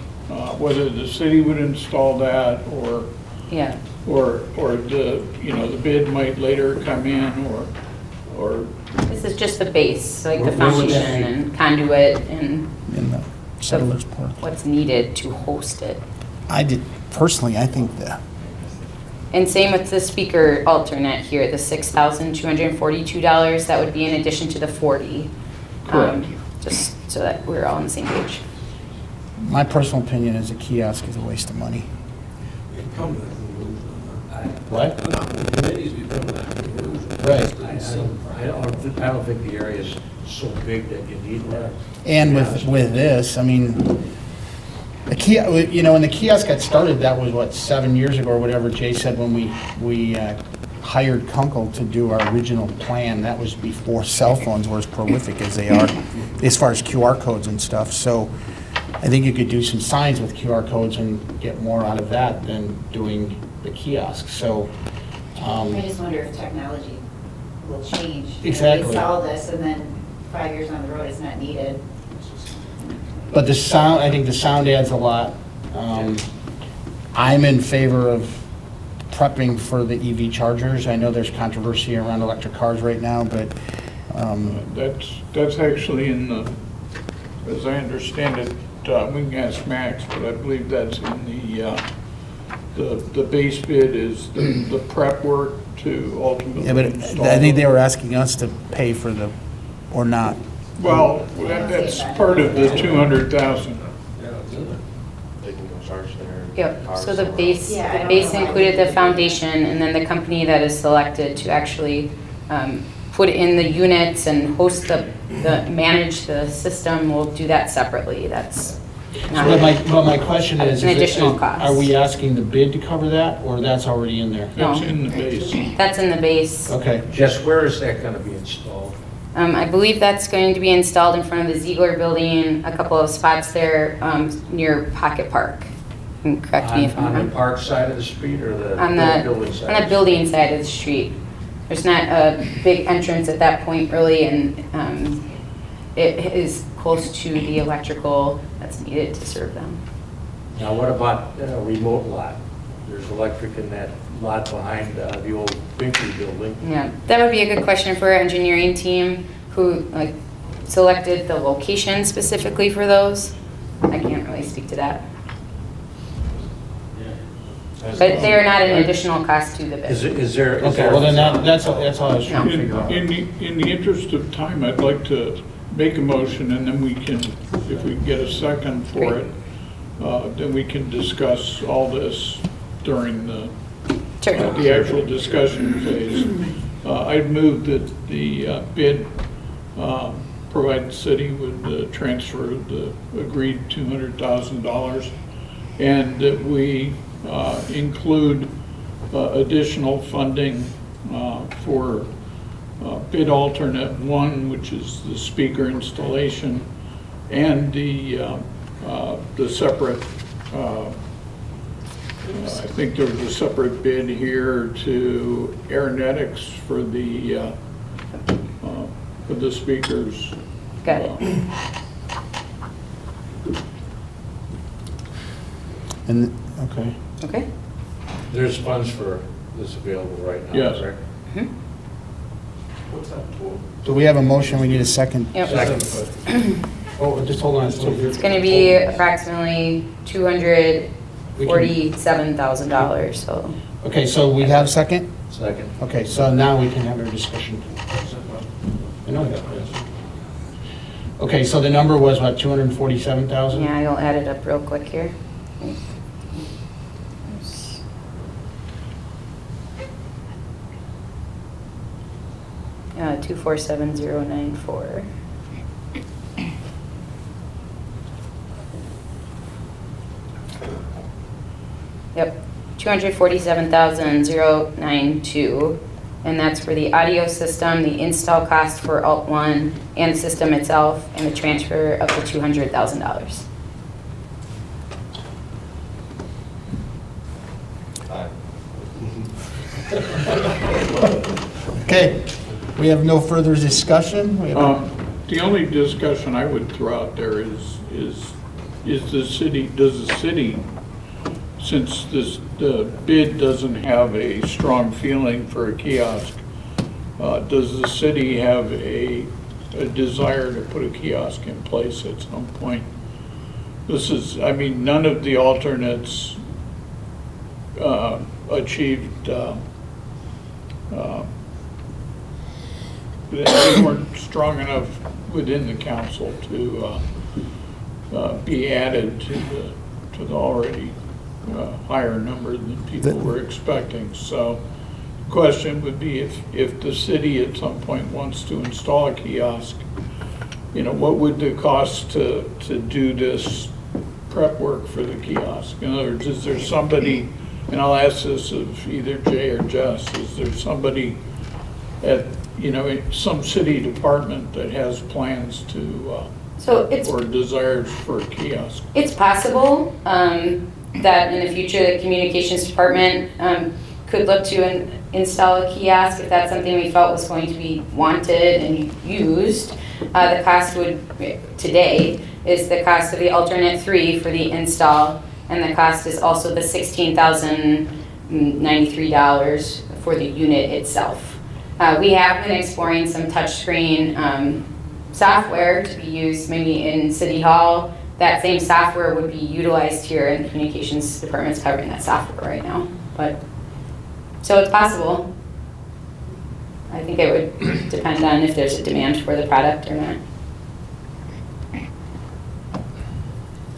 Whether the city would install that or Yeah, the, the bid might later come in or this is just the base, like the Where would that foundation be? and conduit and In the settlers park. what's needed to host it. Personally, I think that, And same with the speaker alternate here, the $6,242, that would be in addition to the 40. Correct. Just so that we're all on the same page. my personal opinion is a kiosk is a waste of money. What? Committees become that. Right. I don't think the area is so big that you need that. And with this, I mean, when the kiosk got started, that was what, 7 years ago or whatever Jay said when we hired Kunkel to do our original plan. That was before cell phones were as prolific as they are, as far as QR codes and stuff. So I think you could do some signs with QR codes and get more out of that than doing the kiosk. So, I just wonder if technology will change. You know, Exactly. We sell this and then 5 years down the road, it's not needed. But the sound, I think the sound adds a lot. I'm in favor of prepping for the EV chargers. I know there's controversy around electric cars right now, but that's actually in the, as I understand it, we can ask Max, but I believe that's in the base bid is the prep work to ultimately yeah, but install. I think they were asking us to pay for or not. Well, that's part of the 200,000. They can go charge their. Yep, cars so the somewhere base, Yeah, I the don't base know. included the foundation, and then the company that is selected to actually put in the units and host manage the system will do that separately. That's not. But my question is, An additional cost. are we asking the bid to cover that, or that's already in there? That's No. in the base. That's in the base. Okay. Jess, where is that gonna be installed? I believe that's going to be installed in front of the Ziegler Building, a couple of spots there near Pocket Park. And correct me if I'm On wrong. the park side of the street or the On building side? the building side of the street. There's not a big entrance at that point really, and it is close to the electrical that's needed to serve them. Now, what about a remote lot? There's electric in that lot behind the old bakery building. Yeah, that would be a good question for our engineering team who selected the location specifically for those. I can't really speak to that. But they are not an additional cost to the bid. Is there? Okay, well then that's all I was trying to figure out. In the interest of time, I'd like to make a motion and then we can, if we can get a second for Great. it, then we can discuss all this during the Sure. actual discussion phase. I'd move that the bid provide the city with the transfer of the agreed $200,000 and that we include additional funding for bid alternate 1, which is the speaker installation, and the separate, I think there was a separate bid here to Aeronetics for the speakers. Got it. And, Okay. Okay. There's funds for this available right now, Yes. correct? What's that for? so we have a motion, we need a second. Yep. Second. Oh, just hold on. It's going to be approximately $247,000, so. Okay, so we have a second? Second. Okay, so now we can have our discussion. I know I got this. Okay, so the number was what, 247,000? Yeah, I'll add it up real quick here. 247094. Yep, 247,092, and that's for the audio system, the install cost for Alt 1, and the system itself, and the transfer of the $200,000. Okay, we have no further discussion? We have- The only discussion I would throw out there is does the city, since the bid doesn't have a strong feeling for a kiosk, does the city have a desire to put a kiosk in place at some point? I mean, none of the alternates achieved, they weren't strong enough within the council to be added to the already higher number than people were expecting. So the question would be if the city at some point wants to install a kiosk, what would the cost to do this prep work for the kiosk? In other words, is there somebody, and I'll ask this of either Jay or Jess, is there somebody at, some city department that has plans to, or desires for a kiosk? It's possible that in the future, the communications department could look to install a kiosk if that's something we felt was going to be wanted and used. The cost today is the cost of the alternate 3 for the install, and the cost is also the $16,093 for the unit itself. We have been exploring some touchscreen software to be used maybe in City Hall. That same software would be utilized here, and the communications department's covering that software right now. So it's possible. I think it would depend on if there's a demand for the product or not.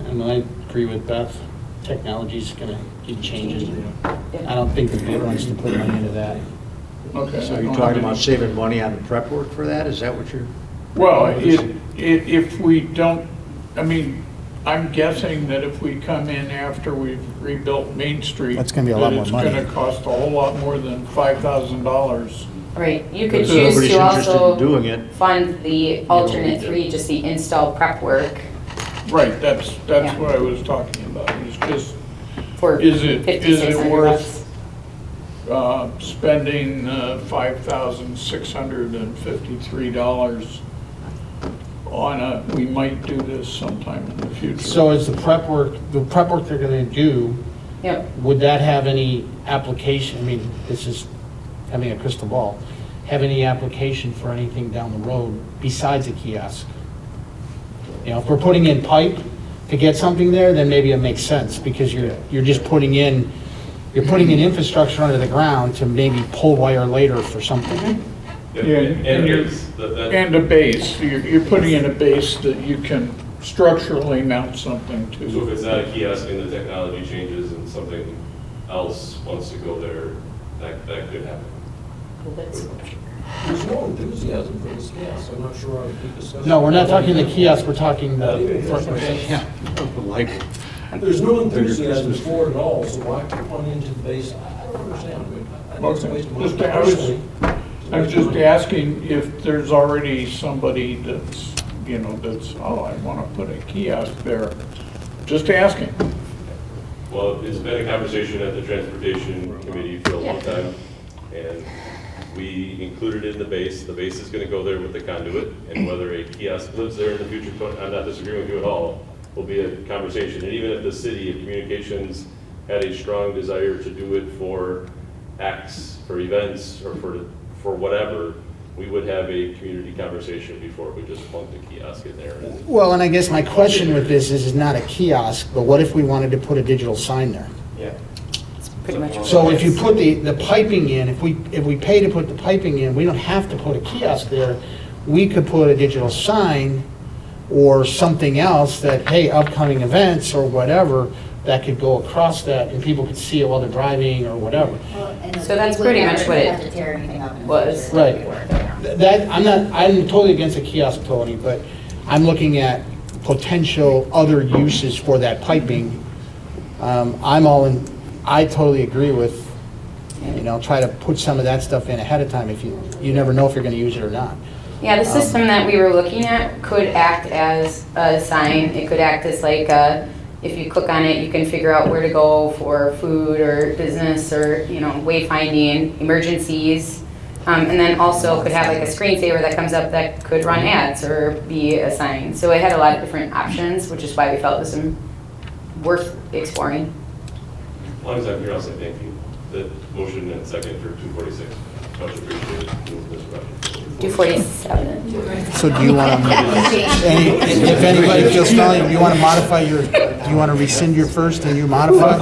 And I agree with Beth. Technology's gonna keep changing. I don't think the bid wants to put money into that. Okay. So you're talking about saving money on the prep work for that? Is that what you're? Well, if we don't, I'm guessing that if we come in after we've rebuilt Main Street. That's gonna be a lot more money. That it's gonna cost a whole lot more than $5,000. Right, you could Because choose nobody's to interested in also doing it. fund the alternate 3, just the install prep work Right, that's Yeah. what I was talking about, is just, for is it $5,600. worth spending $5,653 on we might do this sometime in the future? So is the prep work they're gonna do, Yep. would that have any application, this is having a crystal ball, have any application for anything down the road besides a kiosk? If we're putting in pipe to get something there, then maybe it makes sense, because you're just putting in infrastructure under the ground to maybe pull wire later for something. Yeah, and a base, you're putting in a base that you can structurally mount something to. So if it's not a kiosk and the technology changes and something else wants to go there, that could happen. There's no enthusiasm for this gas, I'm not sure how to keep discussing. No, we're not talking the kiosk, we're talking the, Yeah. Like, There's no enthusiasm for it at all, so why put money into the base? I don't understand. I think it's a waste of money personally. I was just asking if there's already somebody that's, I want to put a kiosk there. Just asking. Well, it's been a conversation at the Transportation Committee for a long time, and we included it in the base. The base is going to go there with the conduit, and whether a kiosk lives there in the future, I'm not disagreeing with you at all, will be a conversation. And even if the city of communications had a strong desire to do it for acts, for events, or for whatever, we would have a community conversation before we just plunk the kiosk in there. well, and I guess my question with this is not a kiosk, but what if we wanted to put a digital sign there? Yeah. It's pretty much. So if you put the piping in, if we pay to put the piping in, we don't have to put a kiosk there. We could put a digital sign or something else that, hey, upcoming events or whatever, that could go across that and people could see it while they're driving or whatever. So that's pretty much what it Have to tear anything up. was. Right. That, I'm totally against a kiosk, Tony, but I'm looking at potential other uses for that piping. I totally agree with, try to put some of that stuff in ahead of time if you never know if you're gonna use it or not. Yeah, the system that we were looking at could act as a sign. It could act as like if you click on it, you can figure out where to go for food or business or, wayfinding, emergencies. And then also could have like a screensaver that comes up that could run ads or be a sign. So it had a lot of different options, which is why we felt it was worth exploring. As long as I'm here, I'll say thank you. The motion and second for 246, much appreciated. Mr. Rushing. 247. So do you want to, if anybody feels strongly, you want to modify do you want to rescind your first and you modify?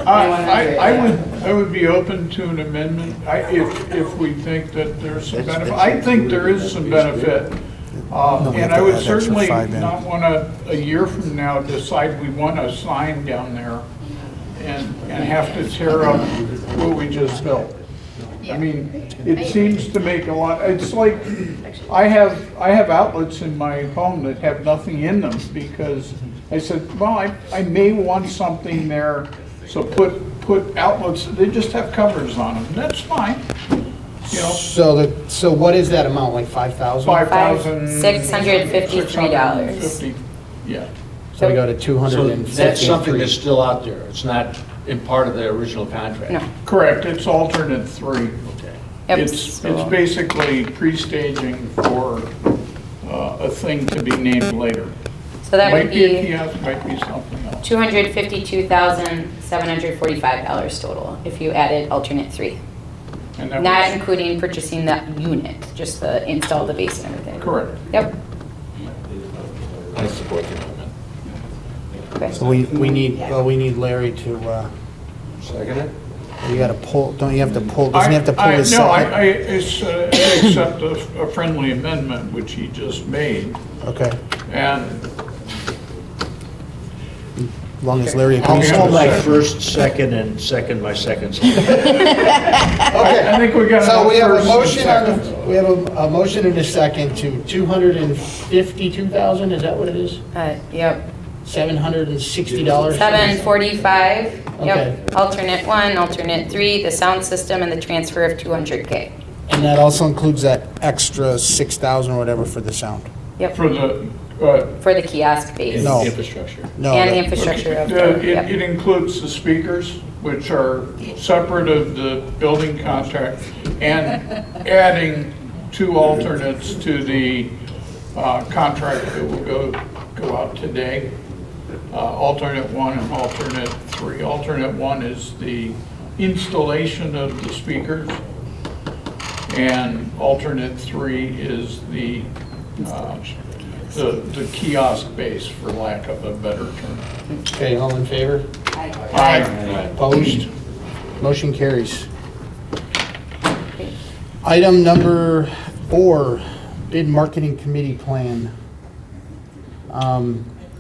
I would be open to an amendment, if we think that there's some benefit. I think there is some benefit. And I would certainly not want to, a year from now, decide we want a sign down there and have to tear up what we just built. I mean, it seems to make a lot, it's like, I have outlets in my home that have nothing in them because I said, well, I may want something there, so put outlets, they just have covers on them, that's fine. So what is that amount, like 5,000? $653. Yeah. So we go to So 253. that's something that's still out there. It's not in part of the original contract. No. Correct, it's alternate 3. Okay. Yep, It's so- basically pre-staging for a thing to be named later. So that would Might be a be kiosk, might be something else. $252,745 total if you added alternate 3. And that Not was- including purchasing that unit, just the install, the base and everything. Correct. Yep. I support the amendment. Okay. So we need Larry to, Second it? you got to pull, don't you have to pull, doesn't he have to pull his No, second? I accept a friendly amendment, which he just made, Okay, and as long as Larry I'll agrees hold to my it. first second and second my second. I think we got So enough we have a first and motion seconds. we have a motion and a second to 252,000, is that what it is? Yep. $760? 745. Okay. Yep. Alternate 1, alternate 3, the sound system, and the transfer of 200K. And that also includes that extra 6,000 or whatever for the sound? Yep. For the, For the kiosk base. No. Infrastructure. No. And the that- infrastructure of it yep. includes the speakers, which are separate of the building contract, and adding 2 alternates to the contract that will go out today. Alternate 1 and alternate 3. Alternate 1 is the installation of the speakers, and alternate 3 is the kiosk base, for lack of a better term. Okay, all in favor? Aye. Opposed? Motion carries. Item number 4, bid marketing committee plan.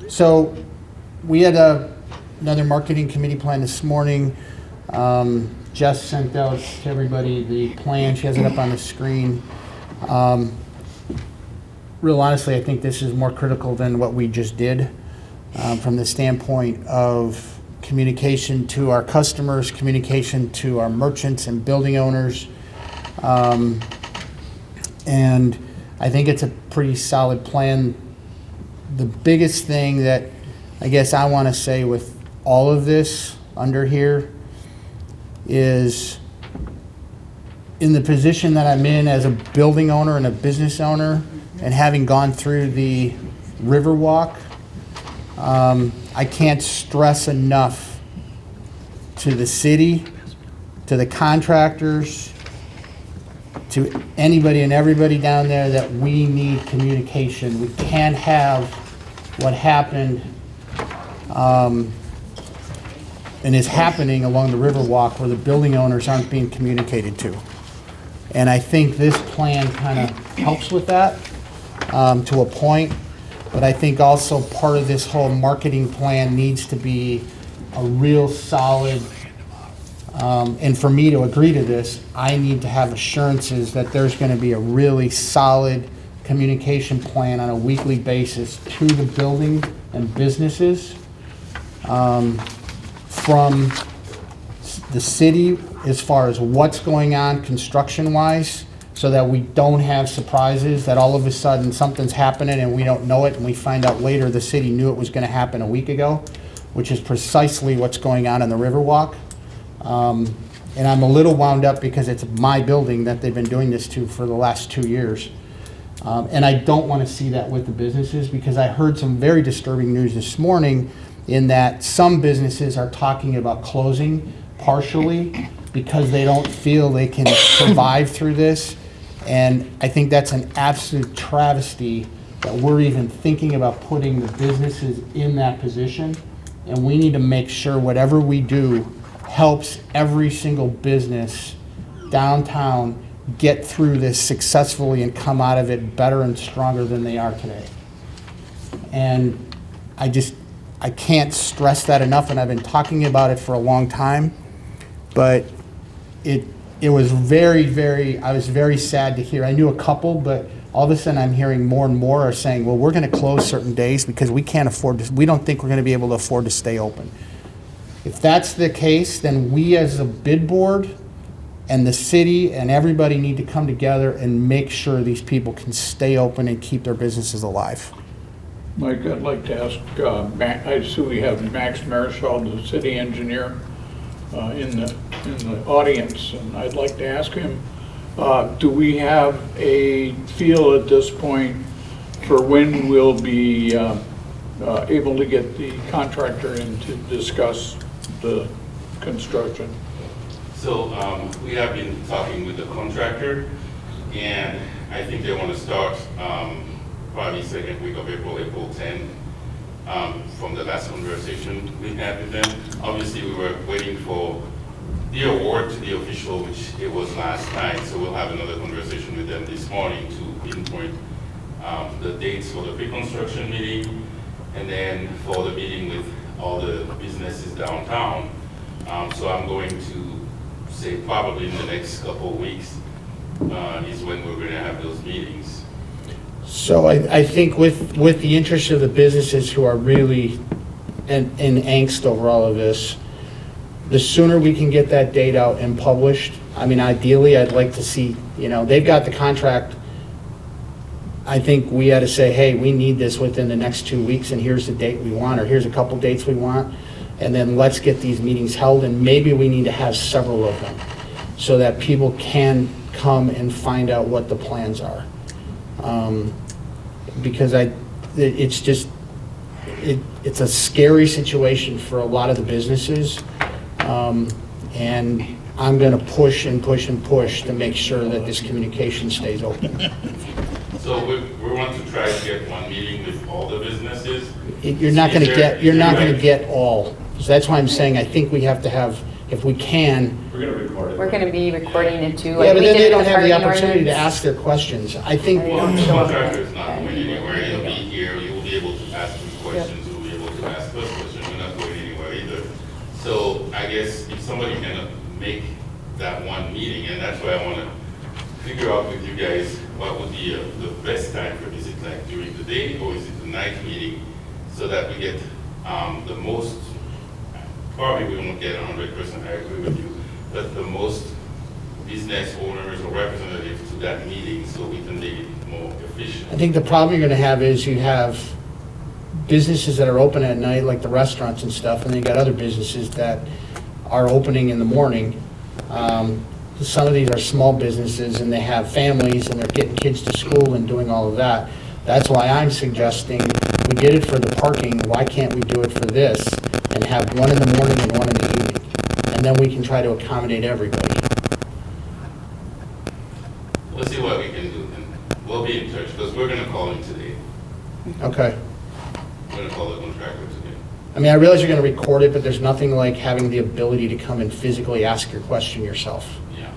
So we had another marketing committee plan this morning. Jess sent out to everybody the plan. She has it up on the screen. Real honestly, I think this is more critical than what we just did from the standpoint of communication to our customers, communication to our merchants and building owners. And I think it's a pretty solid plan. The biggest thing that I guess I want to say with all of this under here is, in the position that I'm in as a building owner and a business owner, and having gone through the Riverwalk, I can't stress enough to the city, to the contractors, to anybody and everybody down there that we need communication. We can't have what happened and is happening along the Riverwalk where the building owners aren't being communicated to. And I think this plan kind of helps with that. to a point, but I think also part of this whole marketing plan needs to be a real solid, and for me to agree to this, I need to have assurances that there's going to be a really solid communication plan on a weekly basis to the building and businesses from the city as far as what's going on construction-wise, so that we don't have surprises, that all of a sudden something's happening and we don't know it, and we find out later the city knew it was going to happen a week ago, which is precisely what's going on in the Riverwalk. And I'm a little wound up because it's my building that they've been doing this to for the last 2 years. And I don't want to see that with the businesses, because I heard some very disturbing news this morning in that some businesses are talking about closing partially because they don't feel they can survive through this. And I think that's an absolute travesty that we're even thinking about putting the businesses in that position. And we need to make sure whatever we do helps every single business downtown get through this successfully and come out of it better and stronger than they are today. And I can't stress that enough, and I've been talking about it for a long time, but it was I was very sad to hear. I knew a couple, but all of a sudden I'm hearing more and more are saying, well, we're going to close certain days because we can't afford to, we don't think we're going to be able to afford to stay open. If that's the case, then we as a bid board and the city and everybody need to come together and make sure these people can stay open and keep their businesses alive. Mike, I'd like to ask, I see we have Max Marischal, the city engineer, in the audience, and I'd like to ask him, do we have a feel at this point for when we'll be able to get the contractor in to discuss the construction? So we have been talking with the contractor, and I think they want to start probably second week of April 10. From the last conversation we had with them. Obviously, we were waiting for the award to the official, which it was last night, so we'll have another conversation with them this morning to pinpoint the dates for the Reconstruction meeting, and then for the meeting with all the businesses downtown. So I'm going to say probably in the next couple of weeks is when we're going to have those meetings. So I think with the interest of the businesses who are really in angst over all of this, the sooner we can get that date out and published, I mean, ideally, I'd like to see, they've got the contract. I think we had to say, hey, we need this within the next 2 weeks, and here's the date we want, or here's a couple dates we want, and then let's get these meetings held, and maybe we need to have several of them so that people can come and find out what the plans are. Because it's a scary situation for a lot of the businesses, and I'm going to push and push and push to make sure that this communication stays open. So we want to try to get one meeting with all the businesses. You're not going to get all. So that's why I'm saying I think we have to have, if we can. We're going to record it. We're going to be recording it too. Yeah, like but we then did they with don't have the parking opportunity to ordinance. ask their questions. I think. Well, the contractor is not going anywhere. He'll be here. You'll be able to ask him questions. You'll be able to ask us questions. We're not going anywhere either. So I guess if somebody can make that one meeting, and that's why I want to figure out with you guys what would be the best time for this. Is it like during the day or is it the night meeting, so that we get the most. Probably we won't get 100%. I agree with you, but the most business owners or representatives to that meeting, so we can make it more efficient. I think the problem you're going to have is you have businesses that are open at night, like the restaurants and stuff, and then you got other businesses that are opening in the morning. Some of these are small businesses, and they have families, and they're getting kids to school and doing all of that. That's why I'm suggesting we did it for the parking. Why can't we do it for this and have one in the morning and one in the evening? And then we can try to accommodate everybody. We'll see what we can do, and we'll be in touch, because we're going to call him today. Okay. We're going to call the contractor today. I mean, I realize you're going to record it, but there's nothing like having the ability to come and physically ask your question yourself. Yeah.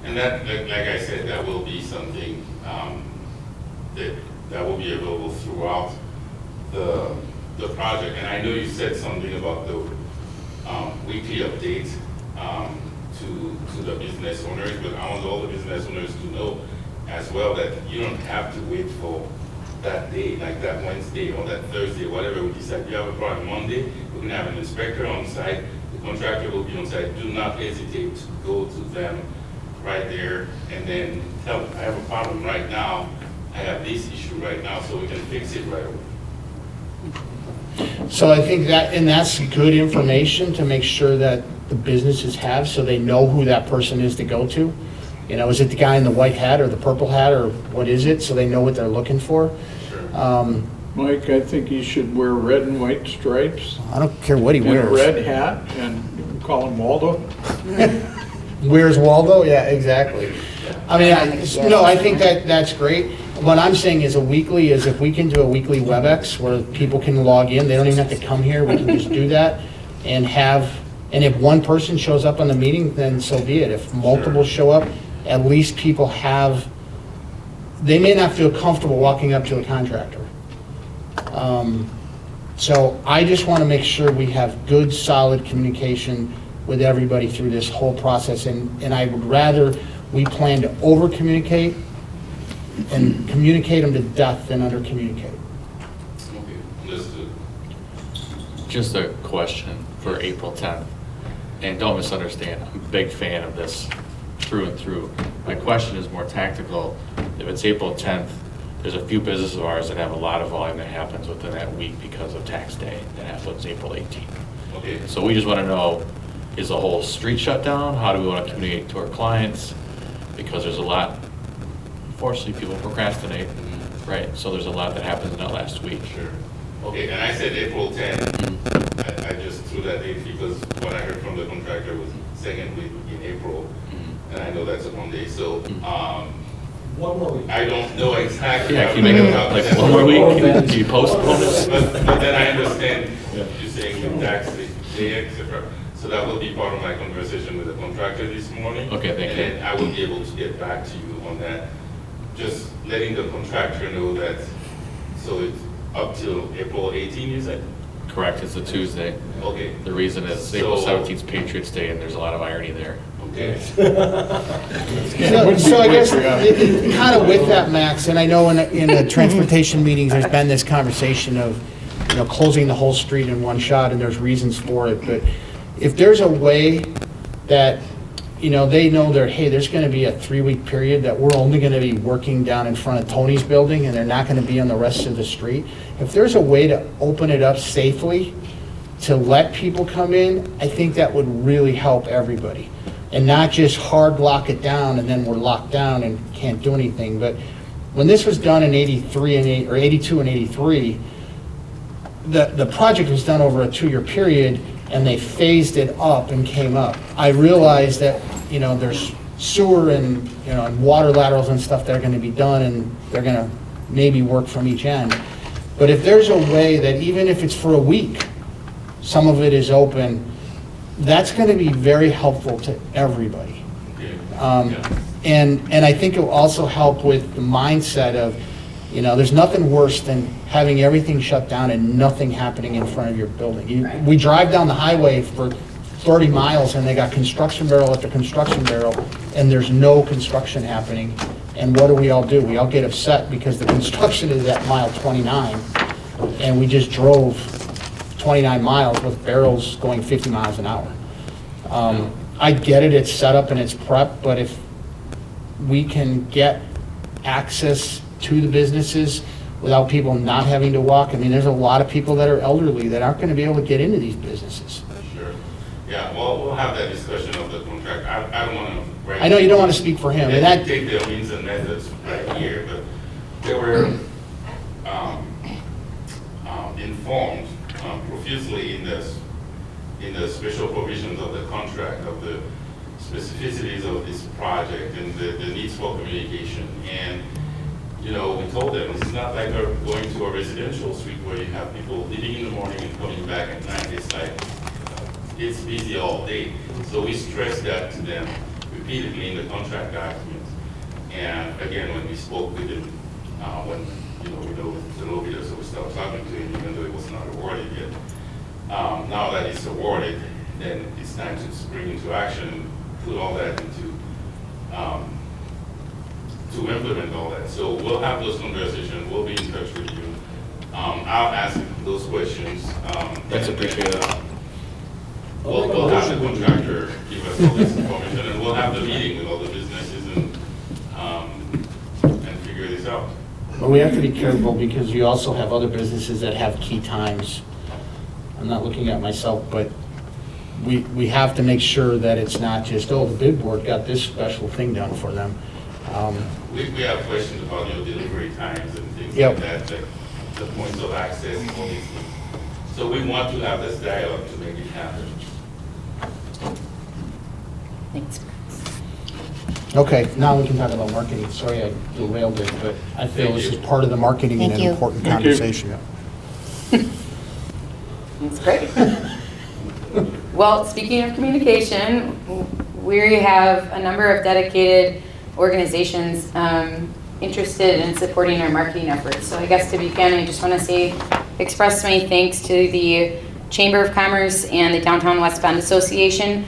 And that, like I said, that will be something that that will be available throughout the project. And I know you said something about the weekly update to the business owners, but I want all the business owners to know as well that you don't have to wait for that day, like that Wednesday or that Thursday, whatever we decide. You have a problem Monday, we're gonna have an inspector on site, the contractor will be on site. Do not hesitate to go to them right there and then tell them, I have a problem right now, I have this issue right now, so we can fix it right away. So I think that, and that's good information to make sure that the businesses have, so they know who that person is to go to. You know, is it the guy in the white hat or the purple hat, or what is it, so they know what they're looking for? Mike, I think he should wear red and white stripes I don't care what he and a wears. red hat, and call him Waldo. Where's Waldo? Yeah, exactly. I mean, I think that's great. What I'm saying is if we can do a weekly WebEx where people can log in, they don't even have to come here, we can just do that and if one person shows up on the meeting, then so be it. If multiple show up, at least people they may not feel comfortable walking up to a contractor. So I just want to make sure we have good, solid communication with everybody through this whole process, and I would rather we plan to over-communicate and communicate them to death than under-communicate. Okay, understood. Just a question for April 10th, and don't misunderstand, I'm a big fan of this through and through. My question is more tactical. If it's April 10th, there's a few businesses of ours that have a lot of volume that happens within that week because of tax day. That happens April 18th. Okay. So we just want to know, is the whole street shut down? How do we want to communicate to our clients? Because there's a lot, unfortunately, people procrastinate, right? So there's a lot that happens in that last week. Sure. Okay, and I said April 10th. I just threw that date because what I heard from the contractor was second week in April, and I know that's a Monday, so One more week. I don't know exactly. Yeah, can you make it like one more week? Can you postpone it? But then I understand you're saying with tax day, etc. So that will be part of my conversation with the contractor this morning. Okay, thank you. And then I will be able to get back to you on that. Just letting the contractor know that, so it's up till April 18, you said? Correct, it's a Tuesday. Okay. The reason is April 17th is Patriots Day, and there's a lot of irony there. Okay. So I guess, kind of with that, Max, and I know in the transportation meetings, there's been this conversation of, closing the whole street in one shot, and there's reasons for it, but if there's a way that, they know there's going to be a 3-week period that we're only going to be working down in front of Tony's building, and they're not going to be on the rest of the street, if there's a way to open it up safely to let people come in, I think that would really help everybody. And not just hard lock it down and then we're locked down and can't do anything. But when this was done in 82 and 83, the project was done over a 2-year period and they phased it up and came up. I realized that, there's sewer and, and water laterals and stuff that are gonna be done and they're gonna maybe work from each end. But if there's a way that even if it's for a week, some of it is open, that's going to be very helpful to everybody. And I think it will also help with the mindset of, there's nothing worse than having everything shut down and nothing happening in front of your building. We drive down the highway for 30 miles and they got construction barrel after construction barrel and there's no construction happening. And what do? We all get upset because the construction is at mile 29 and we just drove 29 miles with barrels going 50 miles an hour. I get it, it's set up and it's prepped, but if we can get access to the businesses without people not having to walk, there's a lot of people that are elderly that aren't going to be able to get into these businesses. Sure. Yeah, well, we'll have that discussion of the contract. I don't want to... I know you don't want to speak for him. They and take their means and methods right here, but they were informed profusely in the special provisions of the contract, of the specificities of this project and the needs for communication. And, we told them this is not like going to a residential street where you have people leaving in the morning and coming back at night. It's like, it's busy all day. So we stressed that to them repeatedly in the contract documents. And again, when we spoke with them, when we know the low bidder, so we stopped talking to him, even though it was not awarded yet. Now that it's awarded, then it's time to spring into action, put all that into, to implement all that. So we'll have those conversations, we'll be in touch with you. I'll ask those questions. That's appreciated. We'll have the contractor give us all this information, and we'll have the meeting with all the businesses and figure this out. But we have to be careful because you also have other businesses that have key times. I'm not looking at myself, but we have to make sure that it's not just, oh, the bid board got this special thing done for them. We have questions about your delivery times and things Yep. like that, like the points of access and all these things. So we want to have this dialogue to make it happen. Thanks. Okay, now we can talk about marketing. Sorry I derailed it, but I feel this is part of the marketing and Thank an you. important Thank you. conversation. That's great. Well, speaking of communication, we have a number of dedicated organizations interested in supporting our marketing efforts. So I guess to begin, I just want to express my thanks to the Chamber of Commerce and the Downtown West Bend Association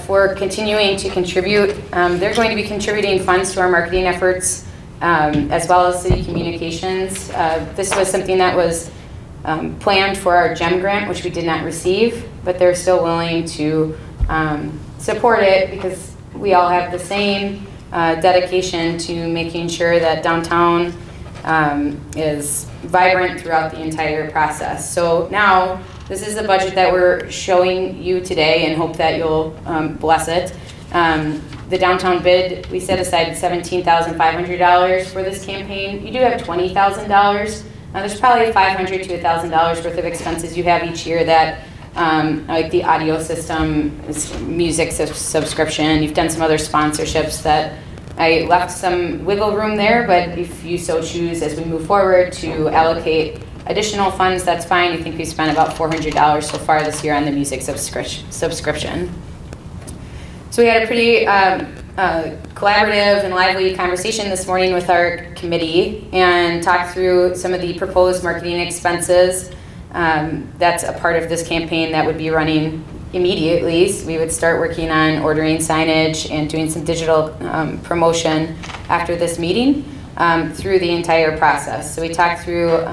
for continuing to contribute. They're going to be contributing funds to our marketing efforts as well as city communications. This was something that was planned for our GEM grant, which we did not receive, but they're still willing to support it because we all have the same dedication to making sure that downtown is vibrant throughout the entire process. So now, this is the budget that we're showing you today and hope that you'll bless it. The downtown bid, we set aside $17,500 for this campaign. You do have $20,000. There's probably $500 to $1,000 worth of expenses you have each year that, like the audio system, music subscription. You've done some other sponsorships that I left some wiggle room there, but if you so choose as we move forward to allocate additional funds, that's fine. I think we spent about $400 so far this year on the music subscription. So we had a pretty collaborative and lively conversation this morning with our committee and talked through some of the proposed marketing expenses. That's a part of this campaign that would be running immediately. So we would start working on ordering signage and doing some digital promotion after this meeting through the entire process. So we talked through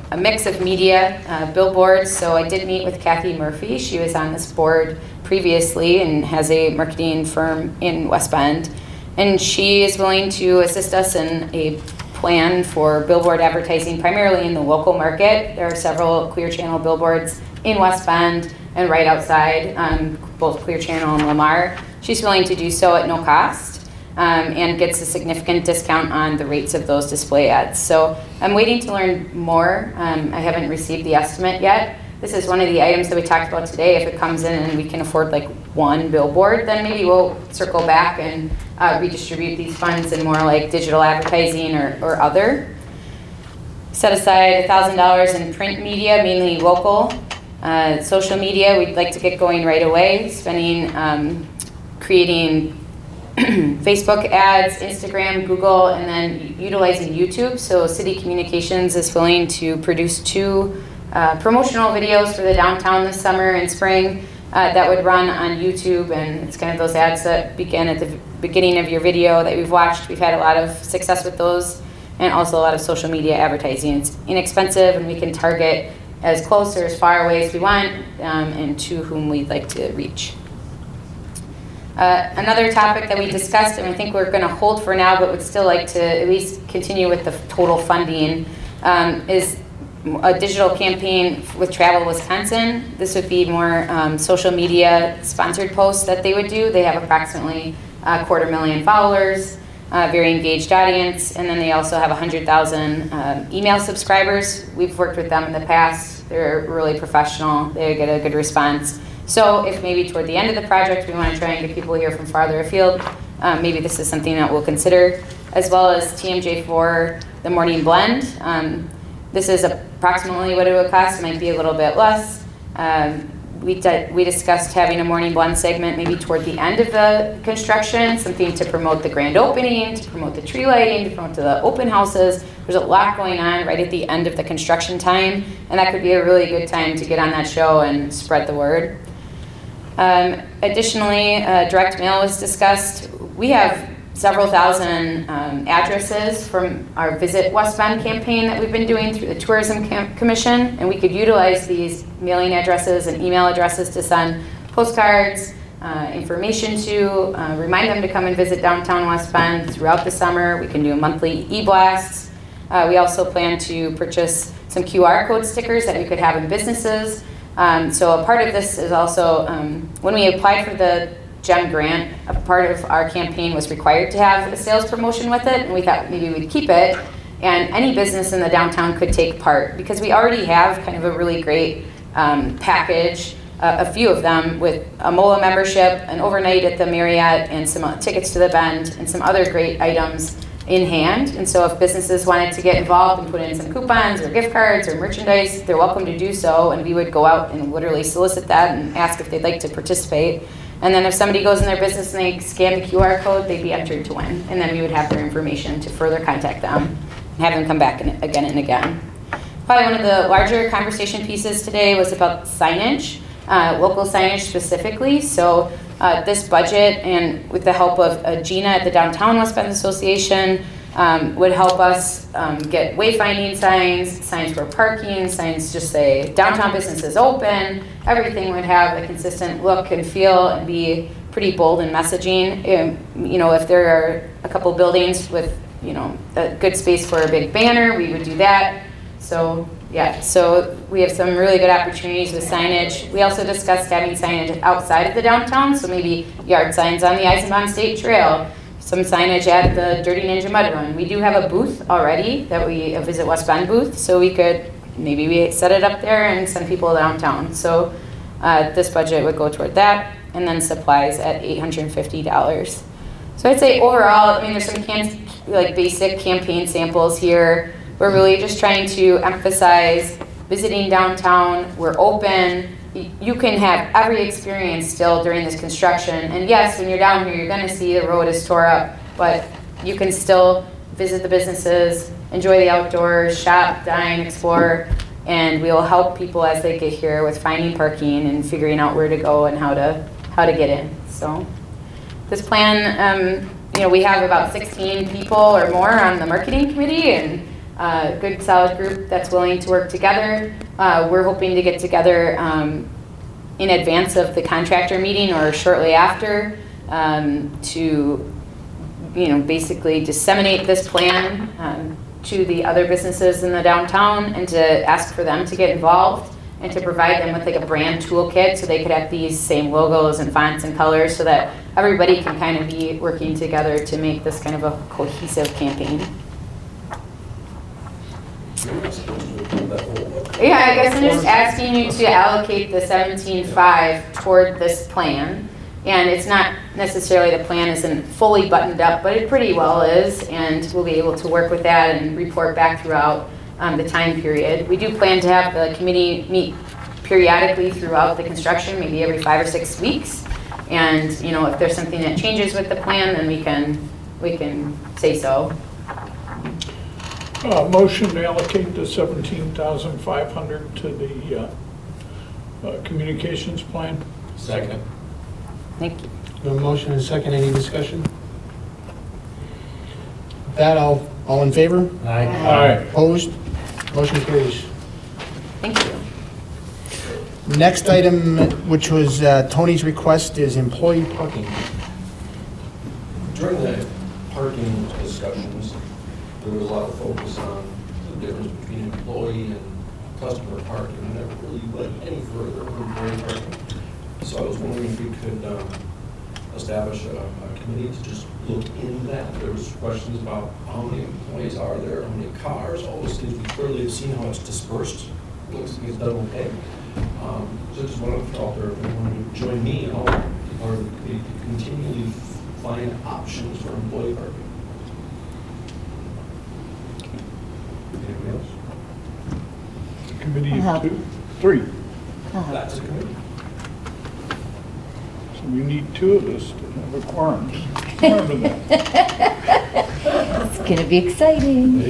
a mix of media, billboards. So I did meet with Kathy Murphy. She was on this board previously and has a marketing firm in West Bend. And she is willing to assist us in a plan for billboard advertising, primarily in the local market. There are several Clear Channel billboards in West Bend and right outside, both Clear Channel and Lamar. She's willing to do so at no cost. And gets a significant discount on the rates of those display ads. So I'm waiting to learn more. I haven't received the estimate yet. This is one of the items that we talked about today. If it comes in and we can afford like one billboard, then maybe we'll circle back and redistribute these funds in more like digital advertising or other. Set aside $1,000 in print media, mainly local. Social media, we'd like to get going right away, creating Facebook ads, Instagram, Google, and then utilizing YouTube. So City Communications is willing to produce 2 promotional videos for the downtown this summer and spring that would run on YouTube. And it's kind of those ads that begin at the beginning of your video that we've watched. We've had a lot of success with those and also a lot of social media advertising. It's inexpensive and we can target as close or as far away as we want and to whom we'd like to reach. Another topic that we discussed, and I think we're going to hold for now, but would still like to at least continue with the total funding, is a digital campaign with Travel Wisconsin. This would be more social media sponsored posts that they would do. They have approximately 250,000 followers, very engaged audience, and then they also have 100,000 email subscribers. We've worked with them in the past. They're really professional. They get a good response. So if maybe toward the end of the project we want to try and get people here from farther afield, maybe this is something that we'll consider, as well as TMJ4, the morning blend. This is approximately what it would cost. It might be a little bit less. We discussed having a morning blend segment maybe toward the end of the construction, something to promote the grand opening, to promote the tree lighting, to promote the open houses. There's a lot going on right at the end of the construction time, and that could be a really good time to get on that show and spread the word. Additionally, direct mail was discussed. We have several thousand addresses from our Visit West Bend campaign that we've been doing through the Tourism Commission, and we could utilize these mailing addresses and email addresses to send postcards, information to, remind them to come and visit downtown West Bend throughout the summer. We can do monthly e-blasts. We also plan to purchase some QR code stickers that we could have in businesses. So a part of this is also, when we applied for the GEM grant, a part of our campaign was required to have a sales promotion with it, and we thought maybe we'd keep it, and any business in the downtown could take part, because we already have kind of a really great package, a few of them, with a MOLA membership, an overnight at the Marriott, and some tickets to the Bend, and some other great items in hand. And so if businesses wanted to get involved and put in some coupons or gift cards or merchandise, they're welcome to do so, and we would go out and literally solicit that and ask if they'd like to participate. And then if somebody goes in their business and they scan the QR code, they'd be entered to win. And then we would have their information to further contact them and have them come back again and again. Probably one of the larger conversation pieces today was about signage, local signage specifically. So this budget, and with the help of Gina at the Downtown West Bend Association, would help us get wayfinding signs, signs for parking, signs just say downtown business is open. Everything would have a consistent look and feel and be pretty bold in messaging. You know, if there are a couple buildings with, you know, a good space for a big banner, we would do that. So yeah, so we have some really good opportunities with signage. We also discussed having signage outside of the downtown, so maybe yard signs on the Eisenbahn State Trail, some signage at the Dirty Ninja Mud Run. We do have a booth already, a Visit West Bend booth, so we could, maybe we set it up there and send people downtown. So this budget would go toward that, and then supplies at $850. So I'd say overall, I mean, there's some basic campaign samples here. We're really just trying to emphasize visiting downtown. We're open. You can have every experience still during this construction. And yes, when you're down here, you're gonna see the road is tore up, but you can still visit the businesses, enjoy the outdoors, shop, dine, explore, and we will help people as they get here with finding parking and figuring out where to go and how to get in. So this plan, you know, we have about 16 people or more on the marketing committee, and a good solid group that's willing to work together. We're hoping to get together in advance of the contractor meeting or shortly after to, you know, basically disseminate this plan to the other businesses in the downtown and to ask for them to get involved and to provide them with like a brand toolkit so they could have these same logos and fonts and colors so that everybody can kind of be working together to make this kind of a cohesive campaign. Yeah, I guess I'm just asking you to allocate the 17.5 toward this plan. And it's not necessarily the plan isn't fully buttoned up, but it pretty well is. And we'll be able to work with that and report back throughout the time period. We do plan to have the committee meet periodically throughout the construction, maybe every 5 or 6 weeks. And you know, if there's something that changes with the plan, then we can say so. Motion to allocate the $17,500 to the communications plan. Second. Thank you. No motion and second, any discussion? That, all in favor? Aye. Aye. Opposed? Motion carries. Thank you. Next item, which was Tony's request, is employee parking. During the parking discussions, there was a lot of focus on the difference between employee and customer parking. We never really went any further with employee parking. So I was wondering if we could establish a committee to just look into that. There was questions about how many employees are there, how many cars, all those things. We clearly have seen how it's dispersed. Looks like it's done okay. So I just wanted to throw out there if anyone would join me and all or to continually find options for employee parking. Anybody else? Committee I'll of help. 2, 3. That's a committee. We need two of us to have a quorum. Remember that. It's gonna be exciting.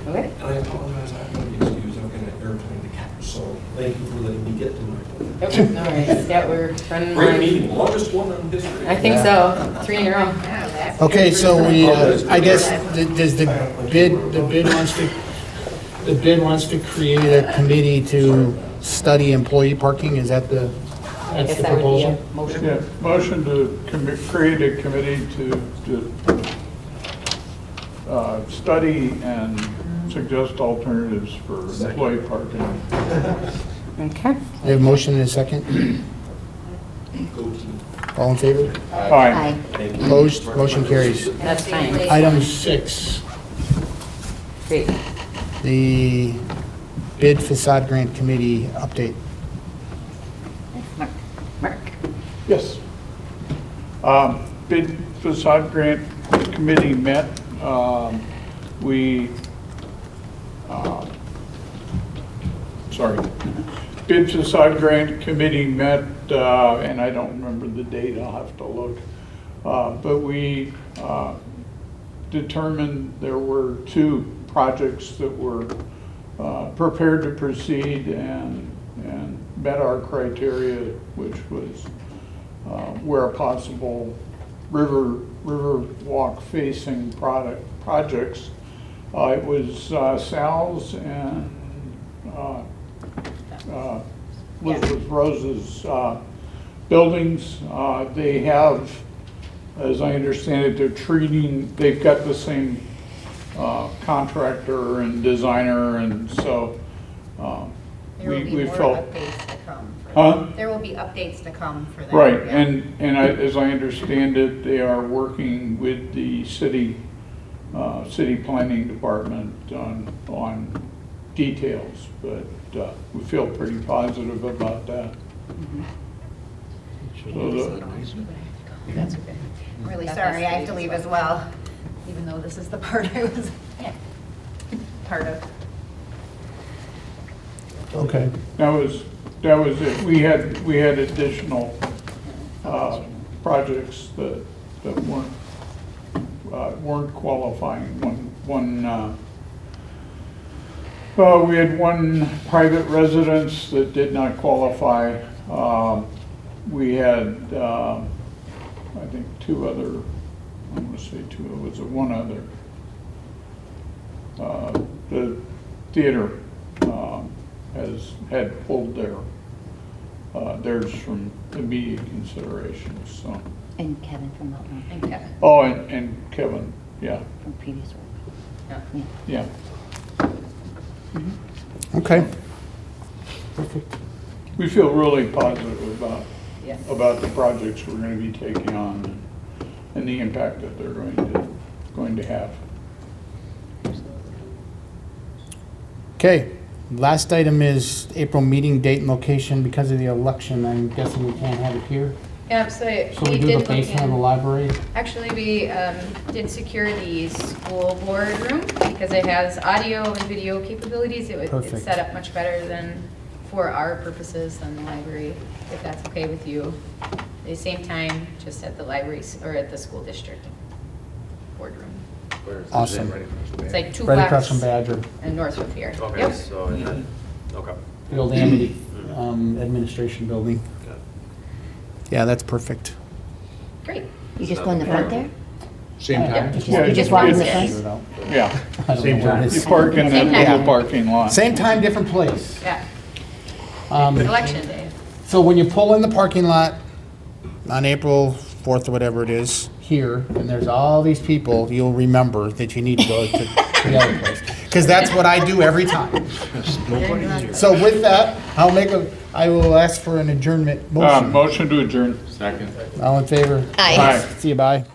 Okay. And I apologize, I'm going to be excused, I'm going to airplane to catch, so thank you for letting me get to my point. Okay, all right, yeah, we're running Great long. meeting, longest one in history. I think so, 3 in a row. Okay, so we, I guess, does the bid wants to create a committee to study employee parking? Is that the, I that's guess the that would be a proposal? motion. Yeah, motion to create a committee to study and suggest alternatives for employee parking. Okay. We have a motion and a second. Go team. All in favor? Aye. Opposed? Motion carries. That's fine. Item 6, Great. the bid facade grant committee update. Mark? Yes. Bid facade grant committee met. Bid facade grant committee met, and I don't remember the date, I'll have to look. But we determined there were 2 projects that were prepared to proceed and met our criteria, which was where possible, river walk facing projects. It was Sal's and Elizabeth Rose's buildings. They have, as I understand it, they've got the same contractor and designer, and so There will be we more felt. updates to come. for Huh? that. There will be updates to come for that. Right, yeah. and as I understand it, they are working with the city planning department on details, but we feel pretty positive about that. That's okay. I'm really sorry, I have to leave as well, even though this is the part I was part of. Okay. That was it. We had additional projects that weren't qualifying. We had one private residence that did not qualify. We had, I think, 2 other, I'm going to say 2, it was one other. The theater had pulled theirs from immediate considerations, so. And Kevin from Milton, And Kevin. Oh, and Kevin, yeah, from previous work. yeah. Okay. We feel really positive Yes. about the projects we're going to be taking on and the impact that they're going to have. Okay. Last item is April meeting date and location. Because of the election, I'm guessing we can't have it here. Yeah, so So we do the basement of the library? Actually, we did secure the school board room because it has audio and video capabilities. It's Perfect. set up much better than for our purposes than the library, if that's okay with you. At the same time, just at the libraries or at the school district boardroom. Awesome. It's like 2 Right blocks. across from Badger, And north of here. Okay, Yep. so, okay. the old Amity administration building. Yeah, that's perfect. Great. You just go in the front there? Same time? You just walk in the front? Yeah, I don't know where it is. you park in Same that time. little parking lot. Same time, different place. Yeah, Um, election day. So when you pull in the parking lot on April 4th or whatever it is, here, and there's all these people, you'll remember that you need to go to the other place. Because that's what I do every time. So with that, I will ask for an adjournment motion. Motion to adjourn. Second. All in favor? Aye. Aye. See you, bye.